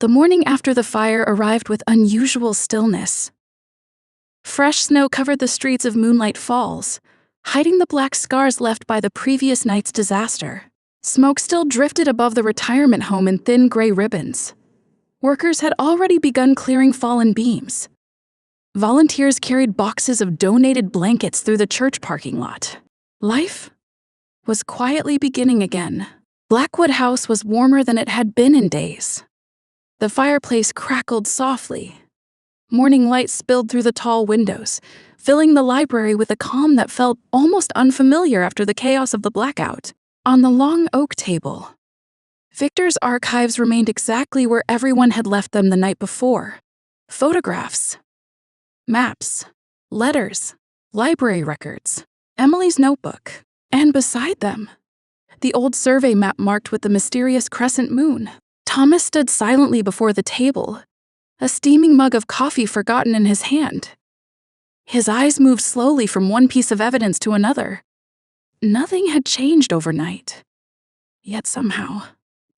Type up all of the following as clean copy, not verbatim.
The morning after the fire arrived with unusual stillness. Fresh snow covered the streets of Moonlight Falls, hiding the black scars left by the previous night's disaster. Smoke still drifted above the retirement home in thin gray ribbons. Workers had already begun clearing fallen beams. Volunteers carried boxes of donated blankets through the church parking lot. Life was quietly beginning again. Blackwood House was warmer than it had been in days. The fireplace crackled softly. Morning light spilled through the tall windows, filling the library with a calm that felt almost unfamiliar after the chaos of the blackout. On the long oak table, Victor's archives remained exactly where everyone had left them the night before. Photographs, maps, letters, library records, Emily's notebook, and beside them, the old survey map marked with the mysterious crescent moon. Thomas stood silently before the table, a steaming mug of coffee forgotten in his hand. His eyes moved slowly from one piece of evidence to another. Nothing had changed overnight. Yet somehow,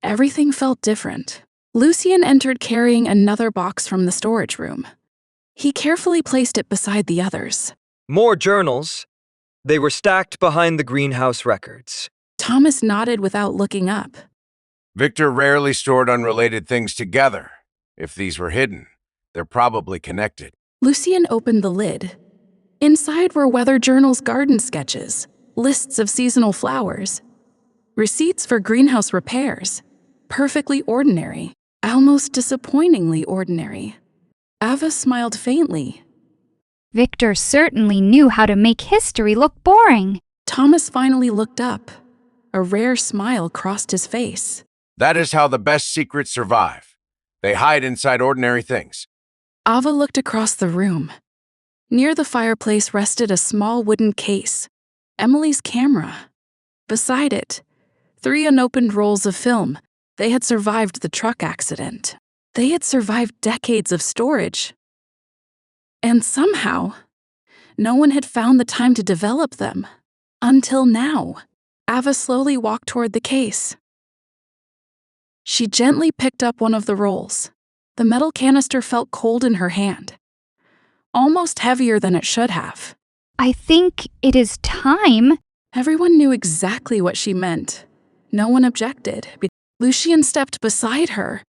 everything felt different. Lucien entered carrying another box from the storage room. He carefully placed it beside the others. More journals. They were stacked behind the greenhouse records. Thomas nodded without looking up. Victor rarely stored unrelated things together. If these were hidden, they're probably connected. Lucien opened the lid. Inside were weather journals' garden sketches, lists of seasonal flowers, receipts for greenhouse repairs. Perfectly ordinary, almost disappointingly ordinary. Ava smiled faintly. Victor certainly knew how to make history look boring. Thomas finally looked up. A rare smile crossed his face. That is how the best secrets survive. They hide inside ordinary things. Ava looked across the room. Near the fireplace rested a small wooden case, Emily's camera. Beside it, 3 unopened rolls of film. They had survived the truck accident. They had survived decades of storage. And somehow, no one had found the time to develop them. Until now. Ava slowly walked toward the case. She gently picked up one of the rolls. The metal canister felt cold in her hand, almost heavier than it should have. I think it is time. Everyone knew exactly what she meant. No one objected. Lucien stepped beside her.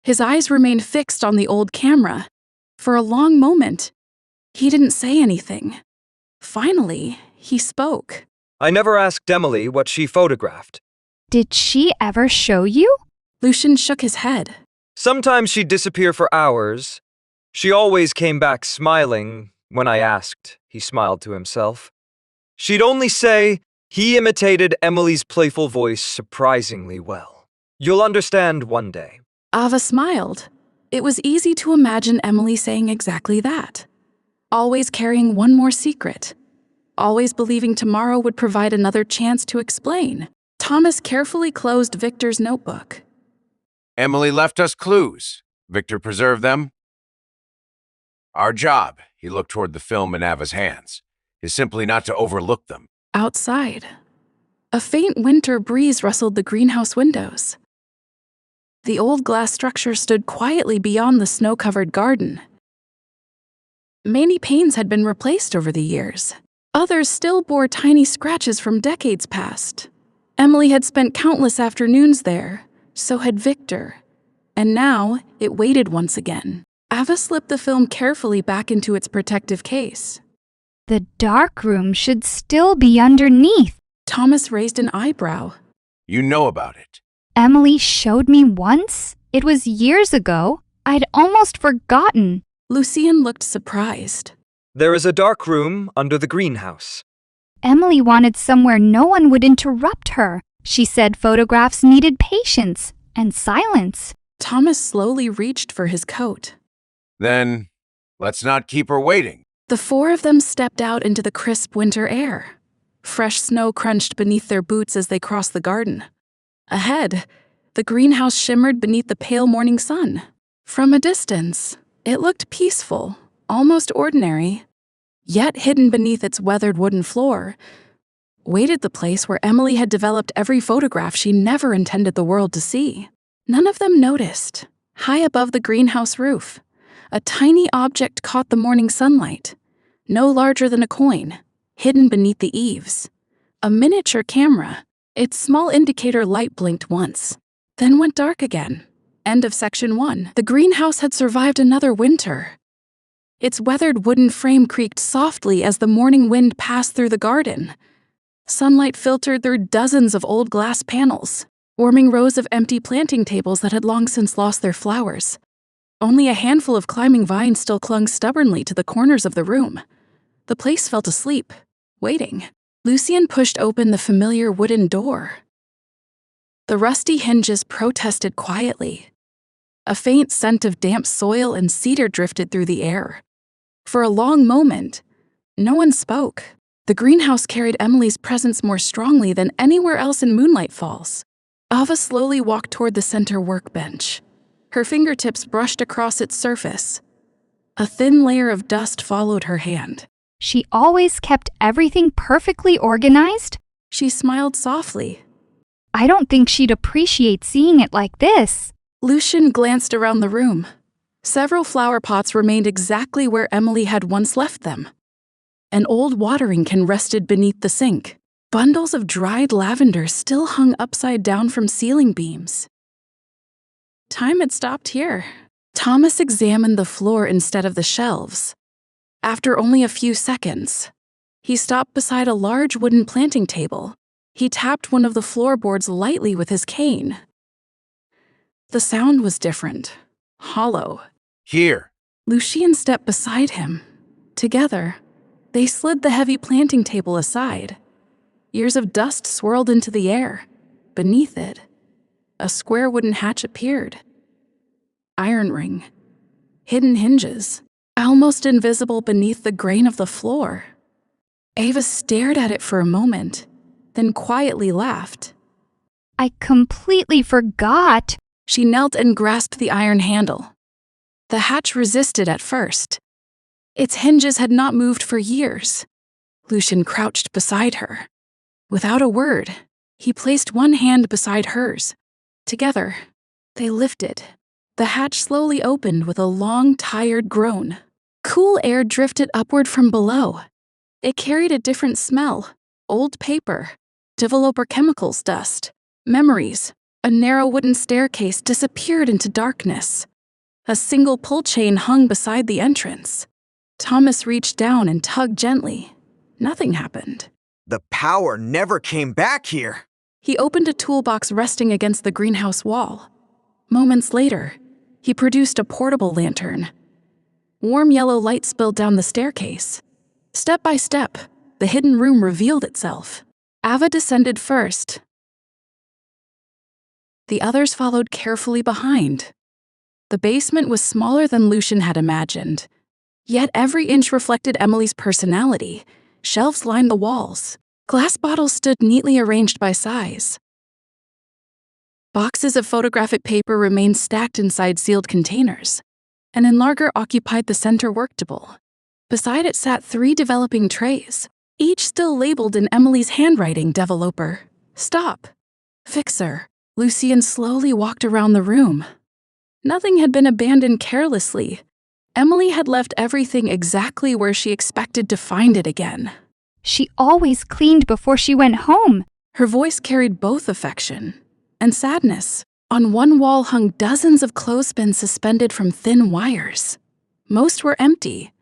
His eyes remained fixed on the old camera. For a long moment, he didn't say anything. Finally, he spoke. I never asked Emily what she photographed. Did she ever show you? Lucien shook his head. Sometimes she'd disappear for hours. She always came back smiling when I asked, he smiled to himself. She'd only say, he imitated Emily's playful voice surprisingly well. You'll understand one day. Ava smiled. It was easy to imagine Emily saying exactly that. Always carrying one more secret. Always believing tomorrow would provide another chance to explain. Thomas carefully closed Victor's notebook. Emily left us clues. Victor preserved them. Our job, he looked toward the film in Ava's hands, is simply not to overlook them. Outside, a faint winter breeze rustled the greenhouse windows. The old glass structure stood quietly beyond the snow-covered garden. Many panes had been replaced over the years. Others still bore tiny scratches from decades past. Emily had spent countless afternoons there, so had Victor. And now, it waited once again. Ava slipped the film carefully back into its protective case. The dark room should still be underneath. Thomas raised an eyebrow. You know about it. Emily showed me once. It was years ago. I'd almost forgotten. Lucien looked surprised. There is a dark room under the greenhouse. Emily wanted somewhere no one would interrupt her. She said photographs needed patience and silence. Thomas slowly reached for his coat. Then, let's not keep her waiting. The 4 of them stepped out into the crisp winter air. Fresh snow crunched beneath their boots as they crossed the garden. Ahead, the greenhouse shimmered beneath the pale morning sun. From a distance, it looked peaceful, almost ordinary. Yet hidden beneath its weathered wooden floor, waited the place where Emily had developed every photograph she never intended the world to see. None of them noticed High above the greenhouse roof, a tiny object caught the morning sunlight, no larger than a coin, hidden beneath the eaves. A miniature camera. Its small indicator light blinked once, then went dark again. End of section 1. The greenhouse had survived another winter. Its weathered wooden frame creaked softly as the morning wind passed through the garden. Sunlight filtered through dozens of old glass panels, warming rows of empty planting tables that had long since lost their flowers. Only a handful of climbing vines still clung stubbornly to the corners of the room. The place felt asleep, waiting. Lucien pushed open the familiar wooden door. The rusty hinges protested quietly. A faint scent of damp soil and cedar drifted through the air. For a long moment, no one spoke. The greenhouse carried Emily's presence more strongly than anywhere else in Moonlight Falls. Ava slowly walked toward the center workbench. Her fingertips brushed across its surface. A thin layer of dust followed her hand. She always kept everything perfectly organized. She smiled softly. I don't think she'd appreciate seeing it like this. Lucien glanced around the room. Several flower pots remained exactly where Emily had once left them. An old watering can rested beneath the sink. Bundles of dried lavender still hung upside down from ceiling beams. Time had stopped here. Thomas examined the floor instead of the shelves. After only a few seconds, he stopped beside a large wooden planting table. He tapped one of the floorboards lightly with his cane. The sound was different, hollow. Here. Lucien stepped beside him. Together, they slid the heavy planting table aside. Ears of dust swirled into the air. Beneath it, a square wooden hatch appeared. Iron ring. Hidden hinges. Almost invisible beneath the grain of the floor. Ava stared at it for a moment, then quietly laughed. I completely forgot. She knelt and grasped the iron handle. The hatch resisted at first. Its hinges had not moved for years. Lucien crouched beside her. Without a word, he placed one hand beside hers. Together, they lifted. The hatch slowly opened with a long, tired groan. Cool air drifted upward from below. It carried a different smell. Old paper, developer chemicals dust, memories. A narrow wooden staircase disappeared into darkness. A single pull chain hung beside the entrance. Thomas reached down and tugged gently. Nothing happened. The power never came back here. He opened a toolbox resting against the greenhouse wall. Moments later, he produced a portable lantern. Warm yellow light spilled down the staircase. Step by step, the hidden room revealed itself. Ava descended first. The others followed carefully behind. The basement was smaller than Lucien had imagined. Yet every inch reflected Emily's personality. Shelves lined the walls. Glass bottles stood neatly arranged by size. Boxes of photographic paper remained stacked inside sealed containers. An enlarger occupied the center work table. Beside it sat 3 developing trays, each still labeled in Emily's handwriting: developer, stop, fixer. Lucien slowly walked around the room. Nothing had been abandoned carelessly. Emily had left everything exactly where she expected to find it again. She always cleaned before she went home. Her voice carried both affection and sadness. On one wall hung dozens of clothespins suspended from thin wires. Most were empty.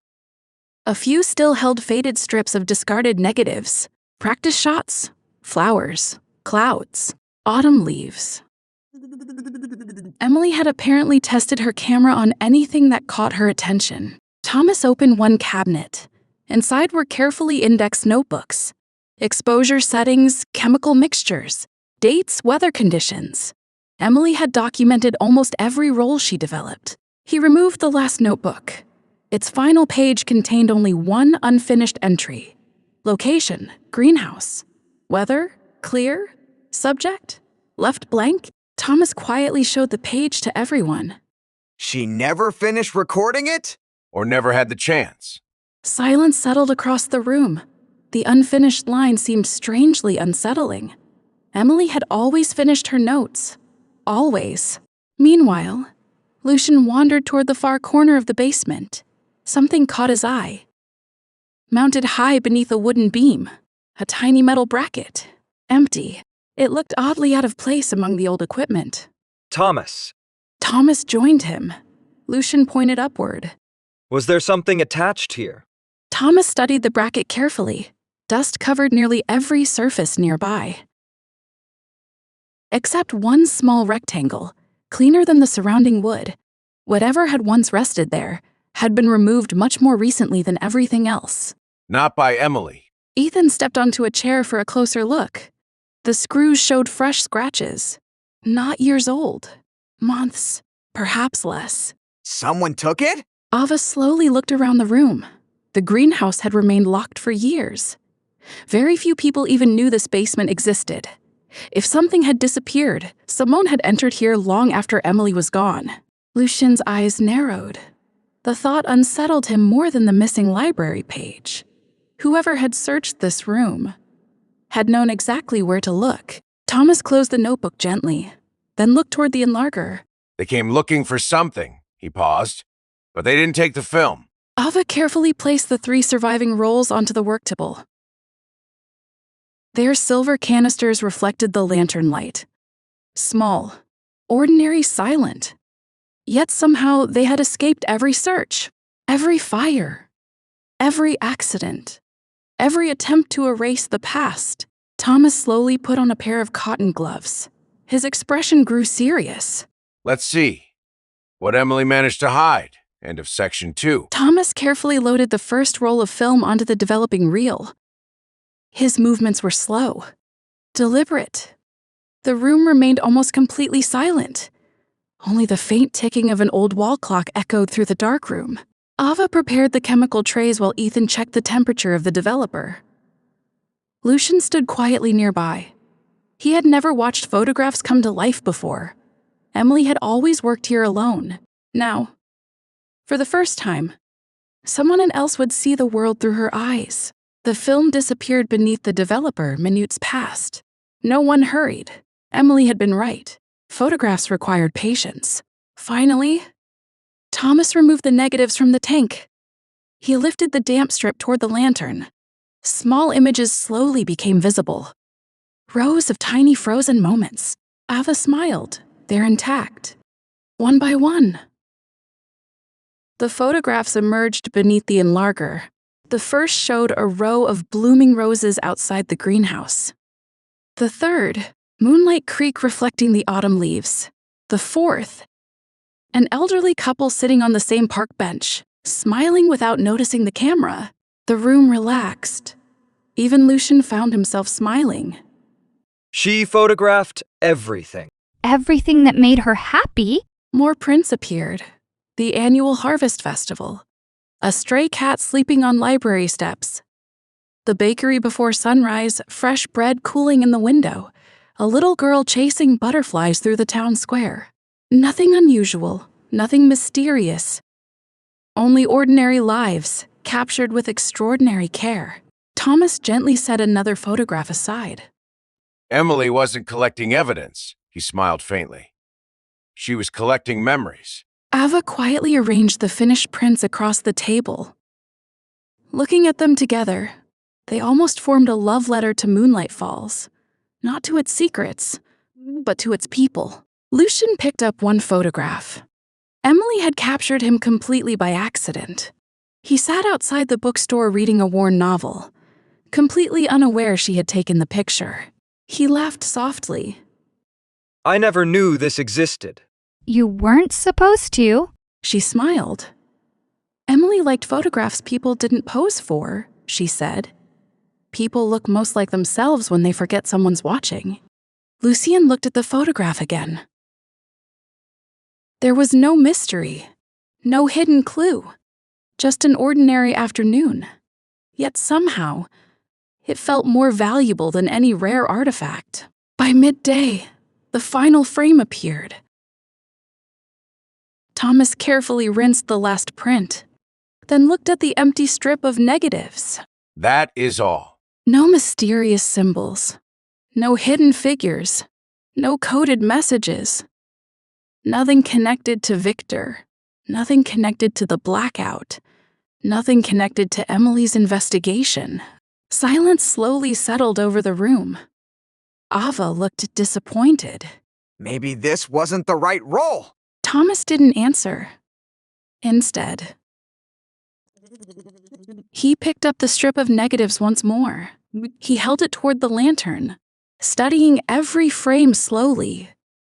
A few still held faded strips of discarded negatives, practice shots, flowers, clouds, autumn leaves. Emily had apparently tested her camera on anything that caught her attention. Thomas opened one cabinet. Inside were carefully indexed notebooks. Exposure settings, chemical mixtures, dates, weather conditions. Emily had documented almost every role she developed. He removed the last notebook. Its final page contained only one unfinished entry. Location, greenhouse. Weather, clear. Subject, left blank. Thomas quietly showed the page to everyone. She never finished recording it? Or never had the chance. Silence settled across the room. The unfinished line seemed strangely unsettling. Emily had always finished her notes. Always. Meanwhile, Lucien wandered toward the far corner of the basement. Something caught his eye. Mounted high beneath a wooden beam, a tiny metal bracket, empty. It looked oddly out of place among the old equipment. Thomas, Thomas joined him. Lucien pointed upward. was there something attached here? Thomas studied the bracket carefully. Dust covered nearly every surface nearby. Except one small rectangle, cleaner than the surrounding wood. Whatever had once rested there had been removed much more recently than everything else. Not by Emily. Ethan stepped onto a chair for a closer look. The screws showed fresh scratches. Not years old. Months, perhaps less. Someone took it? Ava slowly looked around the room. The greenhouse had remained locked for years. Very few people even knew this basement existed. If something had disappeared, Simone had entered here long after Emily was gone. Lucien's eyes narrowed. The thought unsettled him more than the missing library page. Whoever had searched this room had known exactly where to look. Thomas closed the notebook gently, then looked toward the enlarger. They came looking for something, he paused, but they didn't take the film. Ava carefully placed the 3 surviving rolls onto the work table. Their silver canisters reflected the lantern light. Small, ordinary, silent. Yet somehow they had escaped every search, every fire, every accident, every attempt to erase the past. Thomas slowly put on a pair of cotton gloves. His expression grew serious. Let's see. What Emily managed to hide. End of section 2. Thomas carefully loaded the first roll of film onto the developing reel. His movements were slow, deliberate. The room remained almost completely silent. Only the faint ticking of an old wall clock echoed through the dark room. Ava prepared the chemical trays while Ethan checked the temperature of the developer. Lucien stood quietly nearby. He had never watched photographs come to life before. Emily had always worked here alone. Now, for the first time, someone else would see the world through her eyes. The film disappeared beneath the developer minutes past. No one hurried. Emily had been right. Photographs required patience. Finally, Thomas removed the negatives from the tank. He lifted the damp strip toward the lantern. Small images slowly became visible. Rows of tiny frozen moments. Ava smiled. They're intact. One by one. The photographs emerged beneath the enlarger. The first showed a row of blooming roses outside the greenhouse. The third, Moonlight Creek reflecting the autumn leaves. The fourth, an elderly couple sitting on the same park bench, smiling without noticing the camera. The room relaxed. Even Lucien found himself smiling. She photographed everything. Everything that made her happy. More prints appeared. The annual harvest festival. A stray cat sleeping on library steps. The bakery before sunrise, fresh bread cooling in the window. A little girl chasing butterflies through the town square. Nothing unusual, nothing mysterious. Only ordinary lives, captured with extraordinary care. Thomas gently set another photograph aside. Emily wasn't collecting evidence, he smiled faintly. She was collecting memories. Ava quietly arranged the finished prints across the table. Looking at them together, they almost formed a love letter to Moonlight Falls. Not to its secrets, but to its people. Lucien picked up one photograph. Emily had captured him completely by accident. He sat outside the bookstore reading a worn novel, completely unaware she had taken the picture. He laughed softly. I never knew this existed. You weren't supposed to. She smiled. Emily liked photographs people didn't pose for, she said. People look most like themselves when they forget someone's watching. Lucien looked at the photograph again. There was no mystery, no hidden clue, just an ordinary afternoon. Yet somehow, it felt more valuable than any rare artifact. By midday, the final frame appeared. Thomas carefully rinsed the last print, then looked at the empty strip of negatives. That is all. No mysterious symbols, no hidden figures, no coded messages. Nothing connected to Victor. Nothing connected to the blackout. Nothing connected to Emily's investigation. Silence slowly settled over the room. Ava looked disappointed. Maybe this wasn't the right role. Thomas didn't answer. Instead, he picked up the strip of negatives once more. He held it toward the lantern, studying every frame slowly,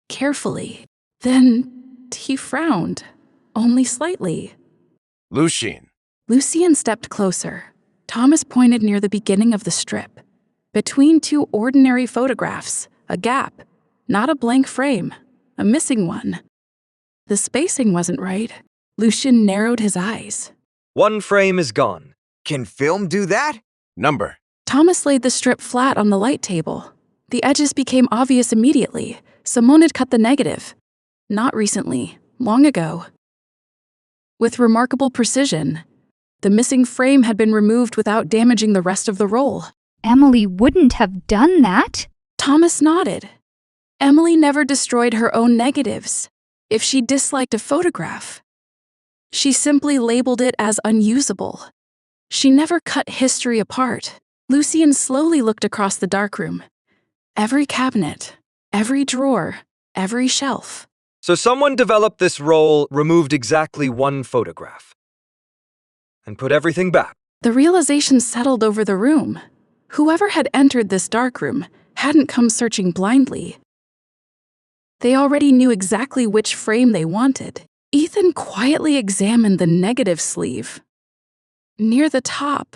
carefully. Then he frowned, only slightly. Lucien. Lucien stepped closer. Thomas pointed near the beginning of the strip. Between two ordinary photographs, a gap, not a blank frame, a missing one. The spacing wasn't right. Lucien narrowed his eyes. One frame is gone. Can film do that? Number. Thomas laid the strip flat on the light table. The edges became obvious immediately. Simone had cut the negative. Not recently, long ago. With remarkable precision, the missing frame had been removed without damaging the rest of the roll. Emily wouldn't have done that. Thomas nodded. Emily never destroyed her own negatives. If she disliked a photograph, she simply labeled it as unusable. She never cut history apart. Lucien slowly looked across the darkroom. Every cabinet, every drawer, every shelf. So someone developed this roll, removed exactly one photograph, and put everything back. The realization settled over the room. Whoever had entered this darkroom hadn't come searching blindly. They already knew exactly which frame they wanted. Ethan quietly examined the negative sleeve. Near the top,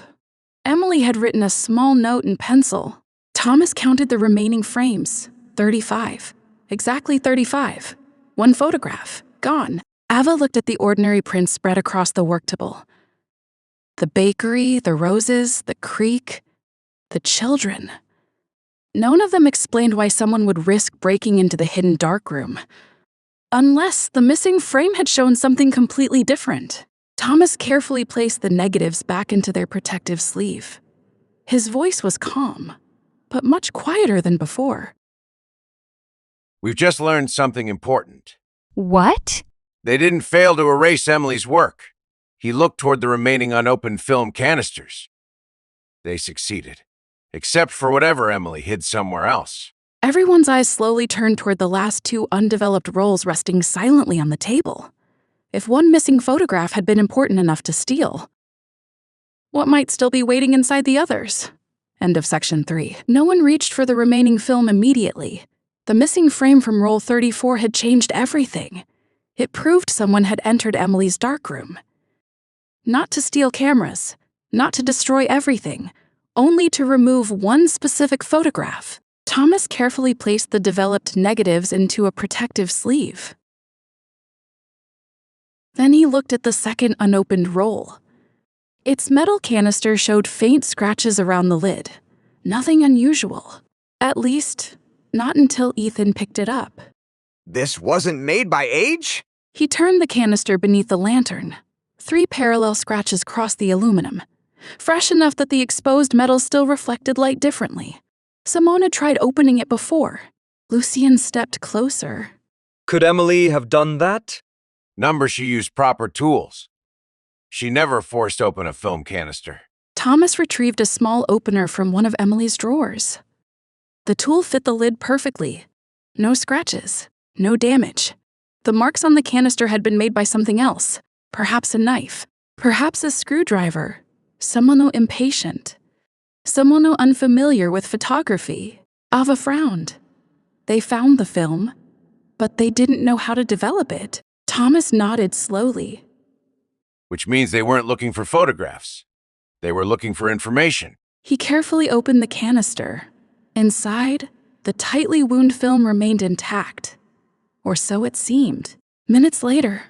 Emily had written a small note in pencil. Thomas counted the remaining frames, 35. Exactly 35. One photograph, gone. Ava looked at the ordinary prints spread across the work table. The bakery, the roses, the creek, the children. None of them explained why someone would risk breaking into the hidden darkroom. Unless the missing frame had shown something completely different. Thomas carefully placed the negatives back into their protective sleeve. His voice was calm, but much quieter than before. We've just learned something important. What? They didn't fail to erase Emily's work. He looked toward the remaining unopened film canisters. They succeeded, except for whatever Emily hid somewhere else. Everyone's eyes slowly turned toward the last two undeveloped rolls resting silently on the table. If one missing photograph had been important enough to steal, what might still be waiting inside the others? End of section 3. No one reached for the remaining film immediately. The missing frame from roll 34 had changed everything. It proved someone had entered Emily's darkroom. Not to steal cameras, not to destroy everything, only to remove one specific photograph. Thomas carefully placed the developed negatives into a protective sleeve. Then he looked at the second unopened roll. Its metal canister showed faint scratches around the lid. Nothing unusual. At least, not until Ethan picked it up. This wasn't made by age? He turned the canister beneath the lantern. 3 parallel scratches crossed the aluminum, fresh enough that the exposed metal still reflected light differently. Simone had tried opening it before. Lucien stepped closer. Could Emily have done that? Number, she used proper tools. She never forced open a film canister. Thomas retrieved a small opener from one of Emily's drawers. The tool fit the lid perfectly. No scratches, no damage. The marks on the canister had been made by something else, perhaps a knife, perhaps a screwdriver, someone impatient, someone unfamiliar with photography. Ava frowned. They found the film, but they didn't know how to develop it. Thomas nodded slowly. Which means they weren't looking for photographs. They were looking for information. He carefully opened the canister. Inside, the tightly wound film remained intact. Or so it seemed. Minutes later,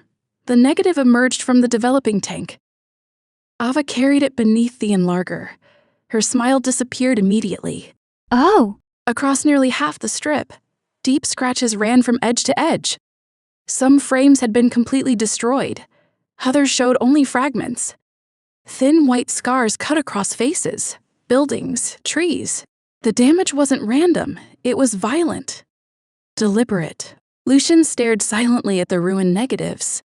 the negative emerged from the developing tank. Ava carried it beneath the enlarger. Her smile disappeared immediately. Oh, Across nearly half the strip, deep scratches ran from edge to edge. Some frames had been completely destroyed. Others showed only fragments. Thin white scars cut across faces, buildings, trees. The damage wasn't random, it was violent, deliberate. Lucien stared silently at the ruined negatives.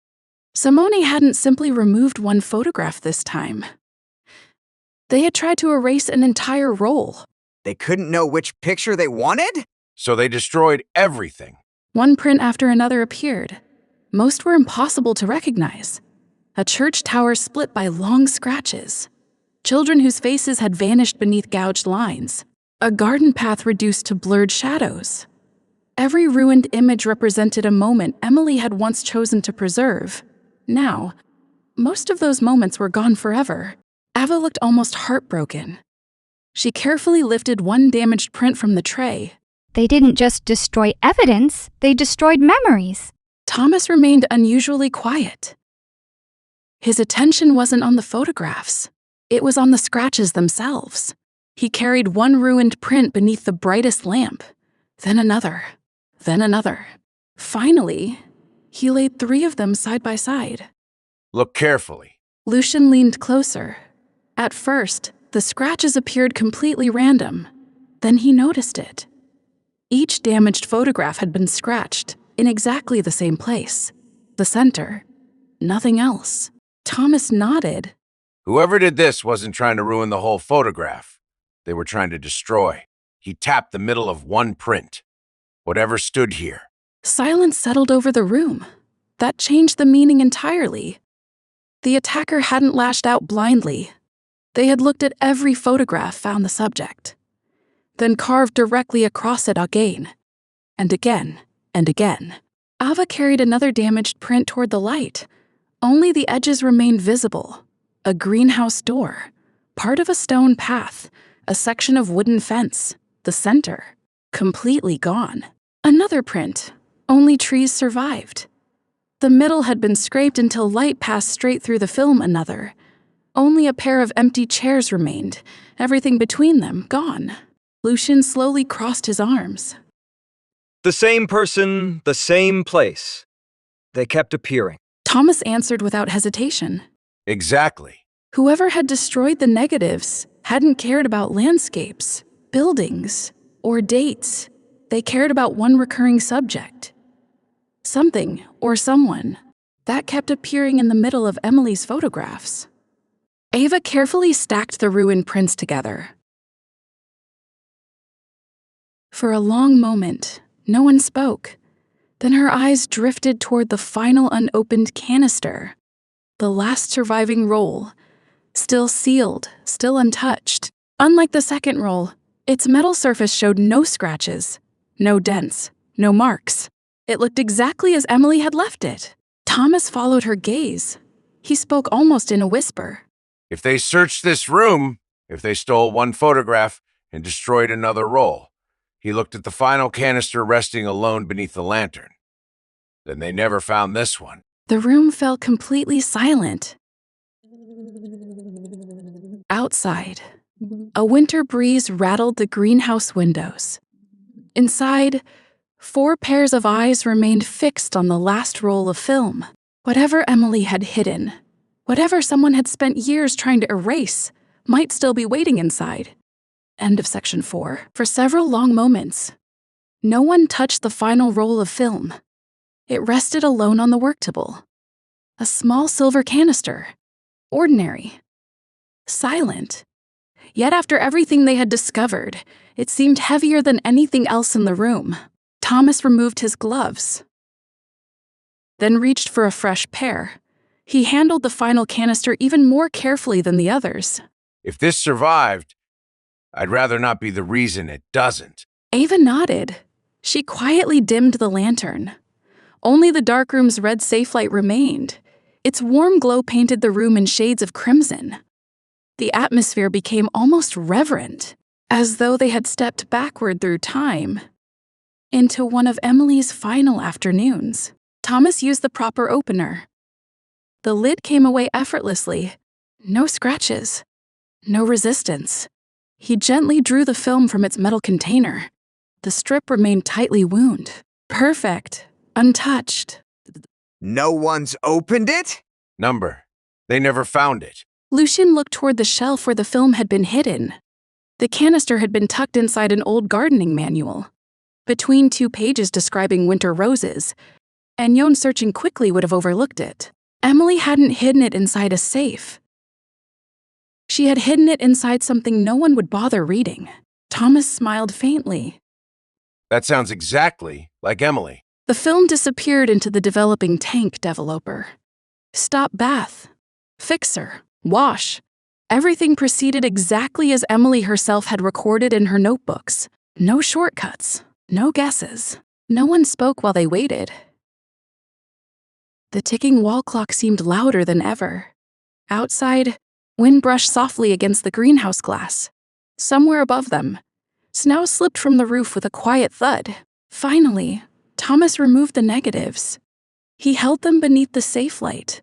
Simone hadn't simply removed one photograph this time. They had tried to erase an entire roll. They couldn't know which picture they wanted? So they destroyed everything. One print after another appeared. Most were impossible to recognize. A church tower split by long scratches. Children whose faces had vanished beneath gouged lines. A garden path reduced to blurred shadows. Every ruined image represented a moment Emily had once chosen to preserve. Now, most of those moments were gone forever. Ava looked almost heartbroken. She carefully lifted one damaged print from the tray. They didn't just destroy evidence, they destroyed memories. Thomas remained unusually quiet. His attention wasn't on the photographs. It was on the scratches themselves. He carried one ruined print beneath the brightest lamp, then another, then another. Finally, he laid 3 of them side by side. Look carefully. Lucien leaned closer. At first, the scratches appeared completely random. Then he noticed it. Each damaged photograph had been scratched in exactly the same place, the center. Nothing else. Thomas nodded. Whoever did this wasn't trying to ruin the whole photograph. They were trying to destroy. He tapped the middle of one print. Whatever stood here. Silence settled over the room. That changed the meaning entirely. The attacker hadn't lashed out blindly. They had looked at every photograph found the subject, then carved directly across it again, and again, and again. Ava carried another damaged print toward the light. Only the edges remained visible. A greenhouse door, part of a stone path, a section of wooden fence, the center, completely gone. Another print. Only trees survived. The middle had been scraped until light passed straight through the film. Another. Only a pair of empty chairs remained, everything between them gone. Lucien slowly crossed his arms. The same person, the same place. They kept appearing. Thomas answered without hesitation. Exactly. Whoever had destroyed the negatives hadn't cared about landscapes, buildings, or dates. They cared about one recurring subject. Something or someone that kept appearing in the middle of Emily's photographs. Ava carefully stacked the ruined prints together. For a long moment, no one spoke. Then her eyes drifted toward the final unopened canister, the last surviving roll, still sealed, still untouched. Unlike the second roll, its metal surface showed no scratches, no dents, no marks. It looked exactly as Emily had left it. Thomas followed her gaze. He spoke almost in a whisper. If they searched this room, if they stole one photograph and destroyed another roll, he looked at the final canister resting alone beneath the lantern. Then they never found this one. The room fell completely silent. Outside, a winter breeze rattled the greenhouse windows. Inside, 4 pairs of eyes remained fixed on the last roll of film. Whatever Emily had hidden, whatever someone had spent years trying to erase, might still be waiting inside. End of section 4. For several long moments, no one touched the final roll of film. It rested alone on the work table. A small silver canister. Ordinary. Silent. Yet after everything they had discovered, it seemed heavier than anything else in the room. Thomas removed his gloves, then reached for a fresh pair. He handled the final canister even more carefully than the others. If this survived, I'd rather not be the reason it doesn't. Ava nodded. She quietly dimmed the lantern. Only the dark room's red safe light remained. Its warm glow painted the room in shades of crimson. The atmosphere became almost reverent, as though they had stepped backward through time, into one of Emily's final afternoons. Thomas used the proper opener. The lid came away effortlessly. No scratches. No resistance. He gently drew the film from its metal container. The strip remained tightly wound. Perfect. Untouched. No one's opened it? Number. They never found it. Lucien looked toward the shelf where the film had been hidden. The canister had been tucked inside an old gardening manual. between 2 pages describing winter roses, and Yon searching quickly would have overlooked it. Emily hadn't hidden it inside a safe. She had hidden it inside something no one would bother reading. Thomas smiled faintly. That sounds exactly like Emily. The film disappeared into the developing tank developer. Stop bath, fixer, wash. Everything proceeded exactly as Emily herself had recorded in her notebooks. No shortcuts, no guesses. No one spoke while they waited. The ticking wall clock seemed louder than ever. Outside, wind brushed softly against the greenhouse glass. Somewhere above them, snow slipped from the roof with a quiet thud. Finally, Thomas removed the negatives. He held them beneath the safe light.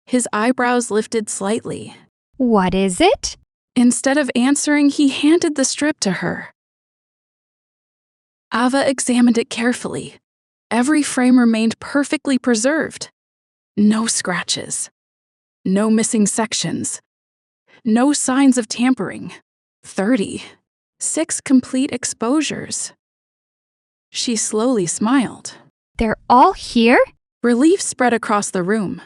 His eyebrows lifted slightly. What is it? Instead of answering, he handed the strip to her. Ava examined it carefully. Every frame remained perfectly preserved. No scratches. No missing sections. No signs of tampering. 36 complete exposures. She slowly smiled. They're all here? Relief spread across the room.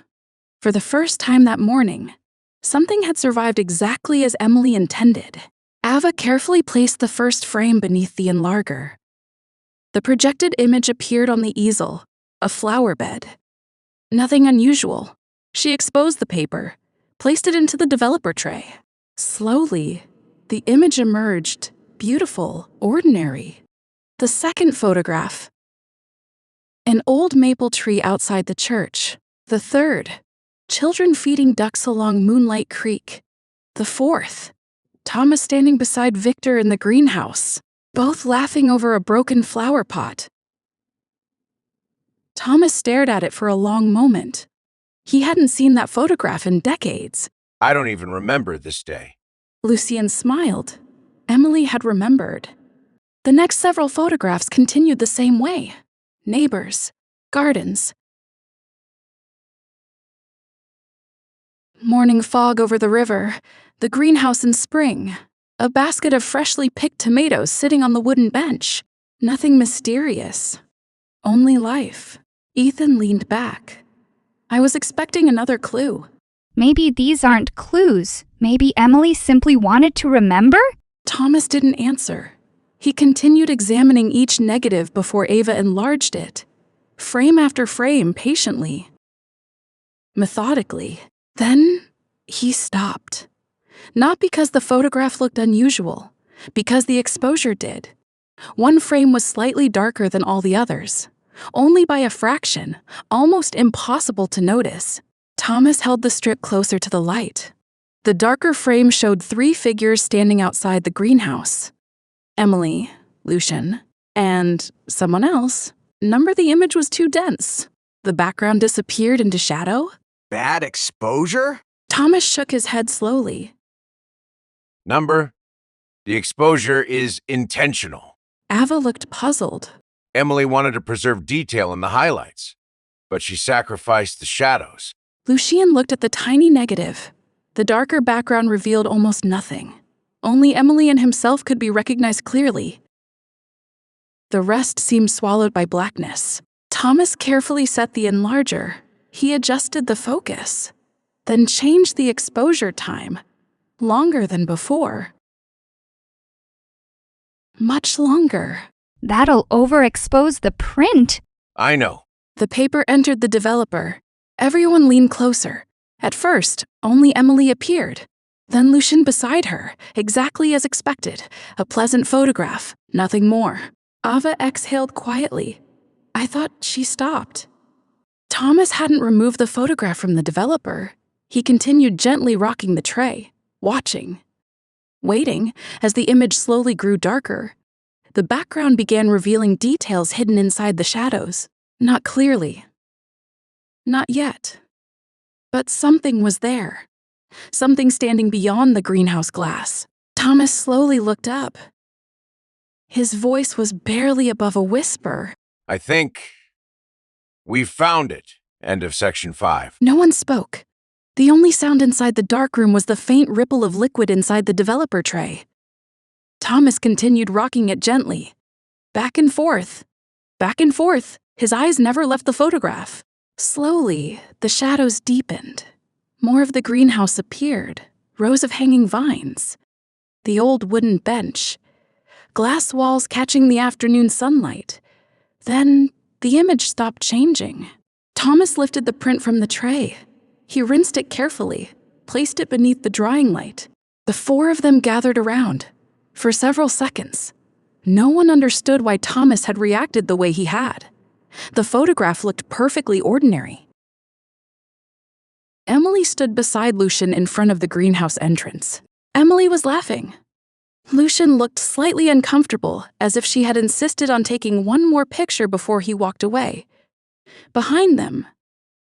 For the first time that morning, something had survived exactly as Emily intended. Ava carefully placed the first frame beneath the enlarger. The projected image appeared on the easel, a flower bed. Nothing unusual. She exposed the paper, placed it into the developer tray. Slowly, the image emerged, beautiful, ordinary. The second photograph. An old maple tree outside the church. The third. Children feeding ducks along Moonlight Creek. The fourth. Thomas standing beside Victor in the greenhouse, both laughing over a broken flower pot. Thomas stared at it for a long moment. He hadn't seen that photograph in decades. I don't even remember this day. Lucien smiled. Emily had remembered. The next several photographs continued the same way. Neighbors, gardens. Morning fog over the river, the greenhouse in spring, a basket of freshly picked tomatoes sitting on the wooden bench. Nothing mysterious. Only life. Ethan leaned back. I was expecting another clue. Maybe these aren't clues. Maybe Emily simply wanted to remember? Thomas didn't answer. He continued examining each negative before Ava enlarged it, frame after frame, patiently, methodically. Then he stopped. Not because the photograph looked unusual, because the exposure did. One frame was slightly darker than all the others, only by a fraction, almost impossible to notice. Thomas held the strip closer to the light. The darker frame showed 3 figures standing outside the greenhouse. Emily, Lucien, and someone else. Number the image was too dense. The background disappeared into shadow. Bad exposure? Thomas shook his head slowly. Number, the exposure is intentional. Ava looked puzzled. Emily wanted to preserve detail in the highlights, but she sacrificed the shadows. Lucien looked at the tiny negative. The darker background revealed almost nothing. Only Emily and himself could be recognized clearly. The rest seemed swallowed by blackness. Thomas carefully set the enlarger. He adjusted the focus, then changed the exposure time, longer than before. Much longer. That'll overexpose the print. I know. The paper entered the developer. Everyone leaned closer. At first, only Emily appeared. Then Lucien beside her, exactly as expected. A pleasant photograph, nothing more. Ava exhaled quietly. I thought she stopped. Thomas hadn't removed the photograph from the developer. He continued gently rocking the tray, watching. Waiting, as the image slowly grew darker. The background began revealing details hidden inside the shadows. Not clearly. Not yet. But something was there. Something standing beyond the greenhouse glass. Thomas slowly looked up. His voice was barely above a whisper. I think we found it. End of section 5. No one spoke. The only sound inside the darkroom was the faint ripple of liquid inside the developer tray. Thomas continued rocking it gently. Back and forth. Back and forth. His eyes never left the photograph. Slowly, the shadows deepened. More of the greenhouse appeared. Rows of hanging vines. The old wooden bench. Glass walls catching the afternoon sunlight. Then, the image stopped changing. Thomas lifted the print from the tray. He rinsed it carefully, placed it beneath the drying light. The four of them gathered around. For several seconds. No one understood why Thomas had reacted the way he had. The photograph looked perfectly ordinary. Emily stood beside Lucien in front of the greenhouse entrance. Emily was laughing. Lucien looked slightly uncomfortable, as if she had insisted on taking one more picture before he walked away. Behind them,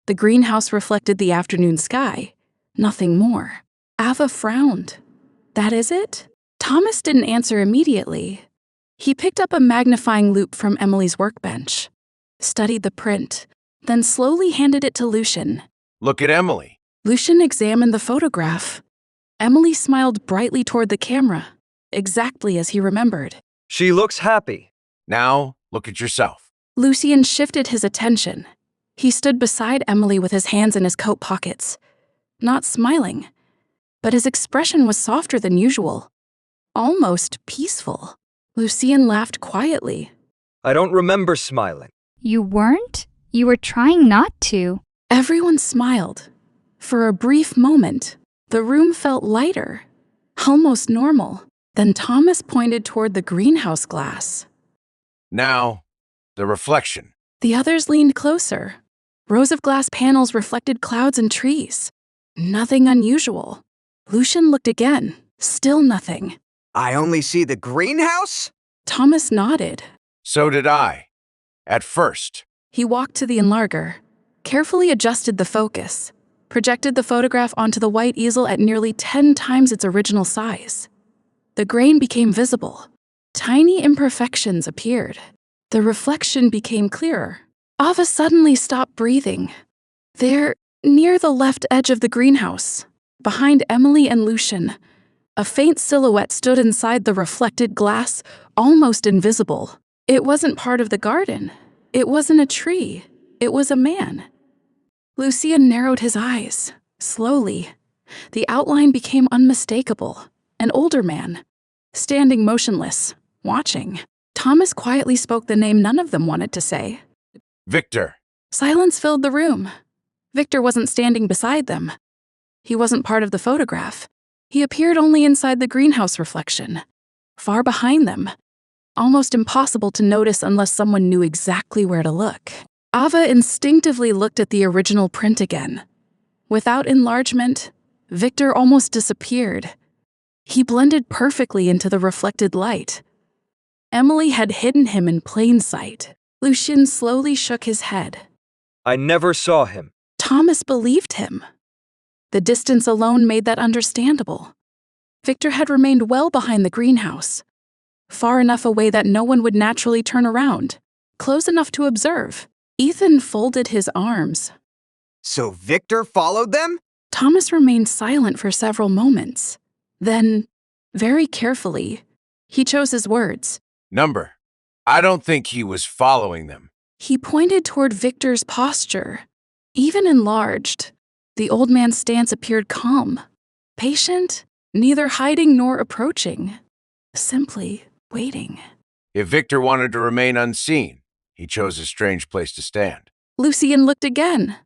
the greenhouse reflected the afternoon sky. Nothing more. Ava frowned. That is it? Thomas didn't answer immediately. He picked up a magnifying loupe from Emily's workbench, studied the print, then slowly handed it to Lucien. Look at Emily. Lucien examined the photograph. Emily smiled brightly toward the camera, exactly as he remembered. She looks happy. Now, look at yourself. Lucien shifted his attention. He stood beside Emily with his hands in his coat pockets, not smiling, but his expression was softer than usual, almost peaceful. Lucien laughed quietly. I don't remember smiling. You weren't? You were trying not to. Everyone smiled. For a brief moment, the room felt lighter, almost normal. Then Thomas pointed toward the greenhouse glass. Now, the reflection. The others leaned closer. Rows of glass panels reflected clouds and trees. Nothing unusual. Lucien looked again. Still nothing. I only see the greenhouse? Thomas nodded. So did I. At first. He walked to the enlarger, carefully adjusted the focus, projected the photograph onto the white easel at nearly 10 times its original size. The grain became visible. Tiny imperfections appeared. The reflection became clearer. Ava suddenly stopped breathing. There, near the left edge of the greenhouse, behind Emily and Lucien, a faint silhouette stood inside the reflected glass, almost invisible. It wasn't part of the garden. It wasn't a tree. It was a man. Lucien narrowed his eyes. Slowly, the outline became unmistakable. An older man, standing motionless, watching. Thomas quietly spoke the name none of them wanted to say. Victor. Silence filled the room. Victor wasn't standing beside them. He wasn't part of the photograph. He appeared only inside the greenhouse reflection, far behind them, almost impossible to notice unless someone knew exactly where to look. Ava instinctively looked at the original print again. Without enlargement, Victor almost disappeared. He blended perfectly into the reflected light. Emily had hidden him in plain sight. Lucien slowly shook his head. I never saw him. Thomas believed him. The distance alone made that understandable. Victor had remained well behind the greenhouse, far enough away that no one would naturally turn around, close enough to observe. Ethan folded his arms. So Victor followed them? Thomas remained silent for several moments. Then, very carefully, he chose his words. Number. I don't think he was following them. He pointed toward Victor's posture. Even enlarged, the old man's stance appeared calm, patient, neither hiding nor approaching, simply waiting. If Victor wanted to remain unseen, he chose a strange place to stand. Lucien looked again.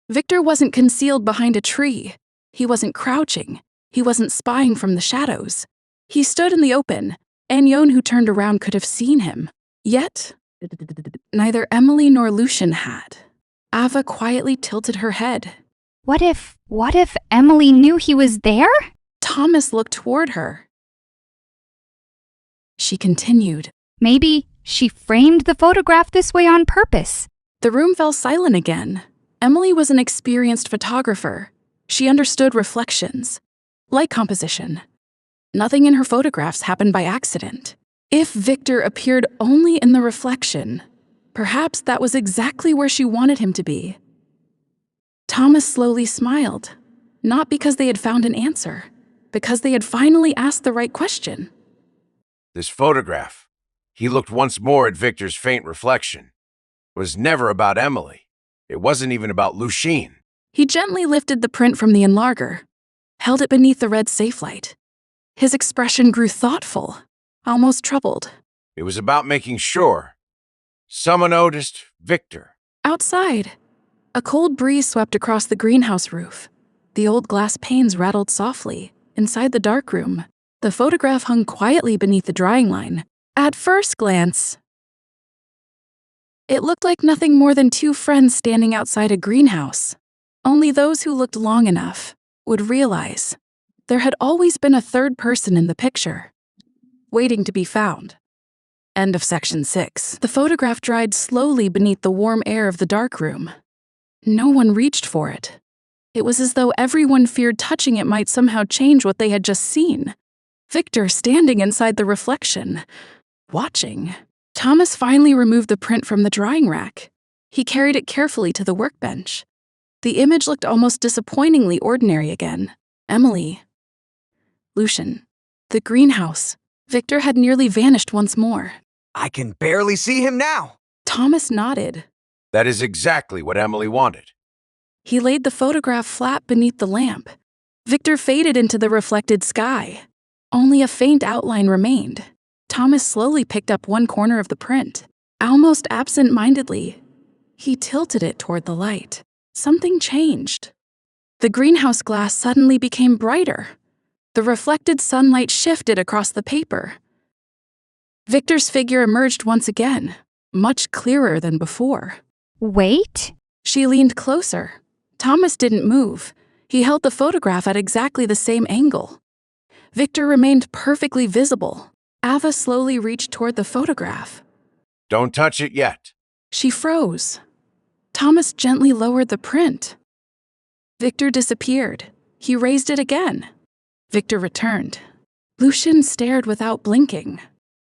Victor wasn't concealed behind a tree. He wasn't crouching. He wasn't spying from the shadows. He stood in the open. Anyone who turned around could have seen him. Yet, neither Emily nor Lucien had. Ava quietly tilted her head. What if Emily knew he was there? Thomas looked toward her. She continued. Maybe she framed the photograph this way on purpose. The room fell silent again. Emily was an experienced photographer. She understood reflections, light composition. Nothing in her photographs happened by accident. If Victor appeared only in the reflection, perhaps that was exactly where she wanted him to be. Thomas slowly smiled, not because they had found an answer, because they had finally asked the right question. This photograph, He looked once more at Victor's faint reflection. It was never about Emily. It wasn't even about Lucien. He gently lifted the print from the enlarger, held it beneath the red safe light. His expression grew thoughtful, almost troubled. It was about making sure. Someone noticed Victor. Outside, a cold breeze swept across the greenhouse roof. The old glass panes rattled softly. Inside the dark room, the photograph hung quietly beneath the drying line. At first glance, it looked like nothing more than two friends standing outside a greenhouse. Only those who looked long enough would realize there had always been a third person in the picture, waiting to be found. End of section 6. The photograph dried slowly beneath the warm air of the dark room. No one reached for it. It was as though everyone feared touching it might somehow change what they had just seen. Victor standing inside the reflection, watching. Thomas finally removed the print from the drying rack. He carried it carefully to the workbench. The image looked almost disappointingly ordinary again. Emily. Lucien. The greenhouse. Victor had nearly vanished once more. I can barely see him now. Thomas nodded. That is exactly what Emily wanted. He laid the photograph flat beneath the lamp. Victor faded into the reflected sky. Only a faint outline remained. Thomas slowly picked up one corner of the print. Almost absent-mindedly, he tilted it toward the light. Something changed. The greenhouse glass suddenly became brighter. The reflected sunlight shifted across the paper. Victor's figure emerged once again, much clearer than before. Wait? She leaned closer. Thomas didn't move. He held the photograph at exactly the same angle. Victor remained perfectly visible. Ava slowly reached toward the photograph. Don't touch it yet. She froze. Thomas gently lowered the print. Victor disappeared. He raised it again. Victor returned. Lucien stared without blinking.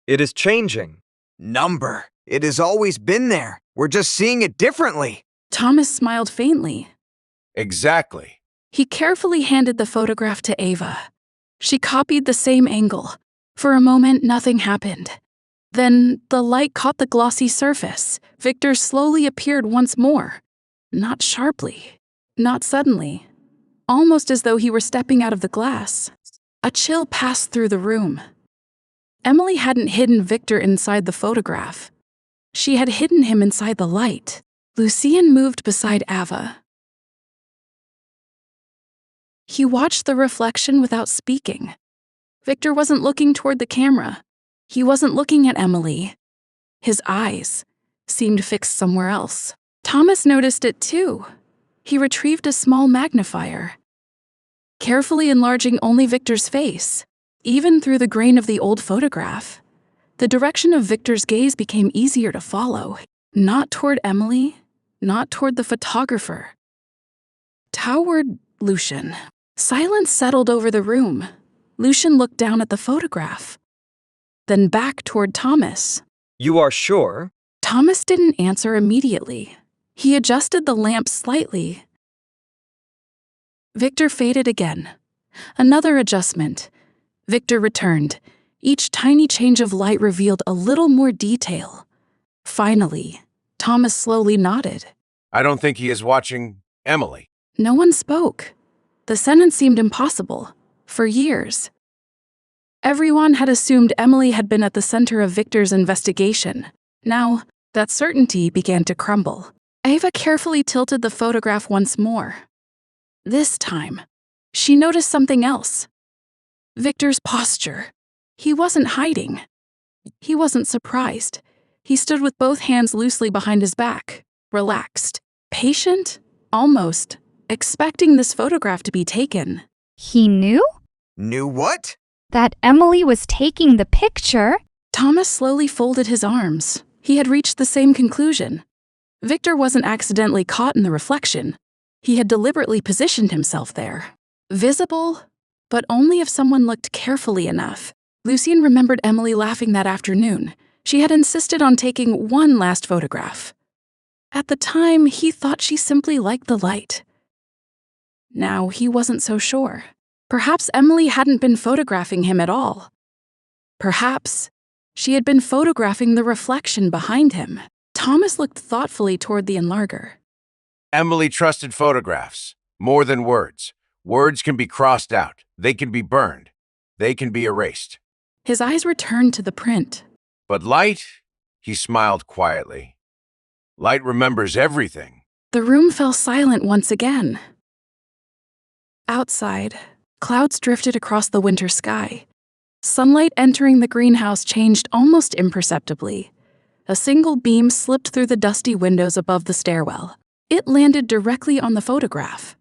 It is changing. Number. It has always been there. We're just seeing it differently. Thomas smiled faintly. Exactly. He carefully handed the photograph to Ava. She copied the same angle. For a moment, nothing happened. Then the light caught the glossy surface. Victor slowly appeared once more. Not sharply, not suddenly. Almost as though he were stepping out of the glass. A chill passed through the room. Emily hadn't hidden Victor inside the photograph. She had hidden him inside the light. Lucien moved beside Ava. He watched the reflection without speaking. Victor wasn't looking toward the camera. He wasn't looking at Emily. His eyes seemed fixed somewhere else. Thomas noticed it too. He retrieved a small magnifier, carefully enlarging only Victor's face. Even through the grain of the old photograph, the direction of Victor's gaze became easier to follow. Not toward Emily, not toward the photographer. Toward Lucien. Silence settled over the room. Lucien looked down at the photograph, then back toward Thomas. You are sure? Thomas didn't answer immediately. He adjusted the lamp slightly. Victor faded again. Another adjustment. Victor returned. Each tiny change of light revealed a little more detail. Finally, Thomas slowly nodded. I don't think he is watching Emily. No one spoke. The sentence seemed impossible. For years, everyone had assumed Emily had been at the center of Victor's investigation. Now, that certainty began to crumble. Ava carefully tilted the photograph once more. This time, she noticed something else. Victor's posture. He wasn't hiding. He wasn't surprised. He stood with both hands loosely behind his back, relaxed, patient, almost, expecting this photograph to be taken. He knew? Knew what? That Emily was taking the picture. Thomas slowly folded his arms. He had reached the same conclusion. Victor wasn't accidentally caught in the reflection. He had deliberately positioned himself there. Visible, but only if someone looked carefully enough. Lucien remembered Emily laughing that afternoon. She had insisted on taking one last photograph. At the time, he thought she simply liked the light. Now he wasn't so sure. Perhaps Emily hadn't been photographing him at all. Perhaps She had been photographing the reflection behind him. Thomas looked thoughtfully toward the enlarger. Emily trusted photographs, more than words. Words can be crossed out. They can be burned. They can be erased. His eyes returned to the print. But light, he smiled quietly. Light remembers everything. The room fell silent once again. Outside, clouds drifted across the winter sky. Sunlight entering the greenhouse changed almost imperceptibly. A single beam slipped through the dusty windows above the stairwell. It landed directly on the photograph.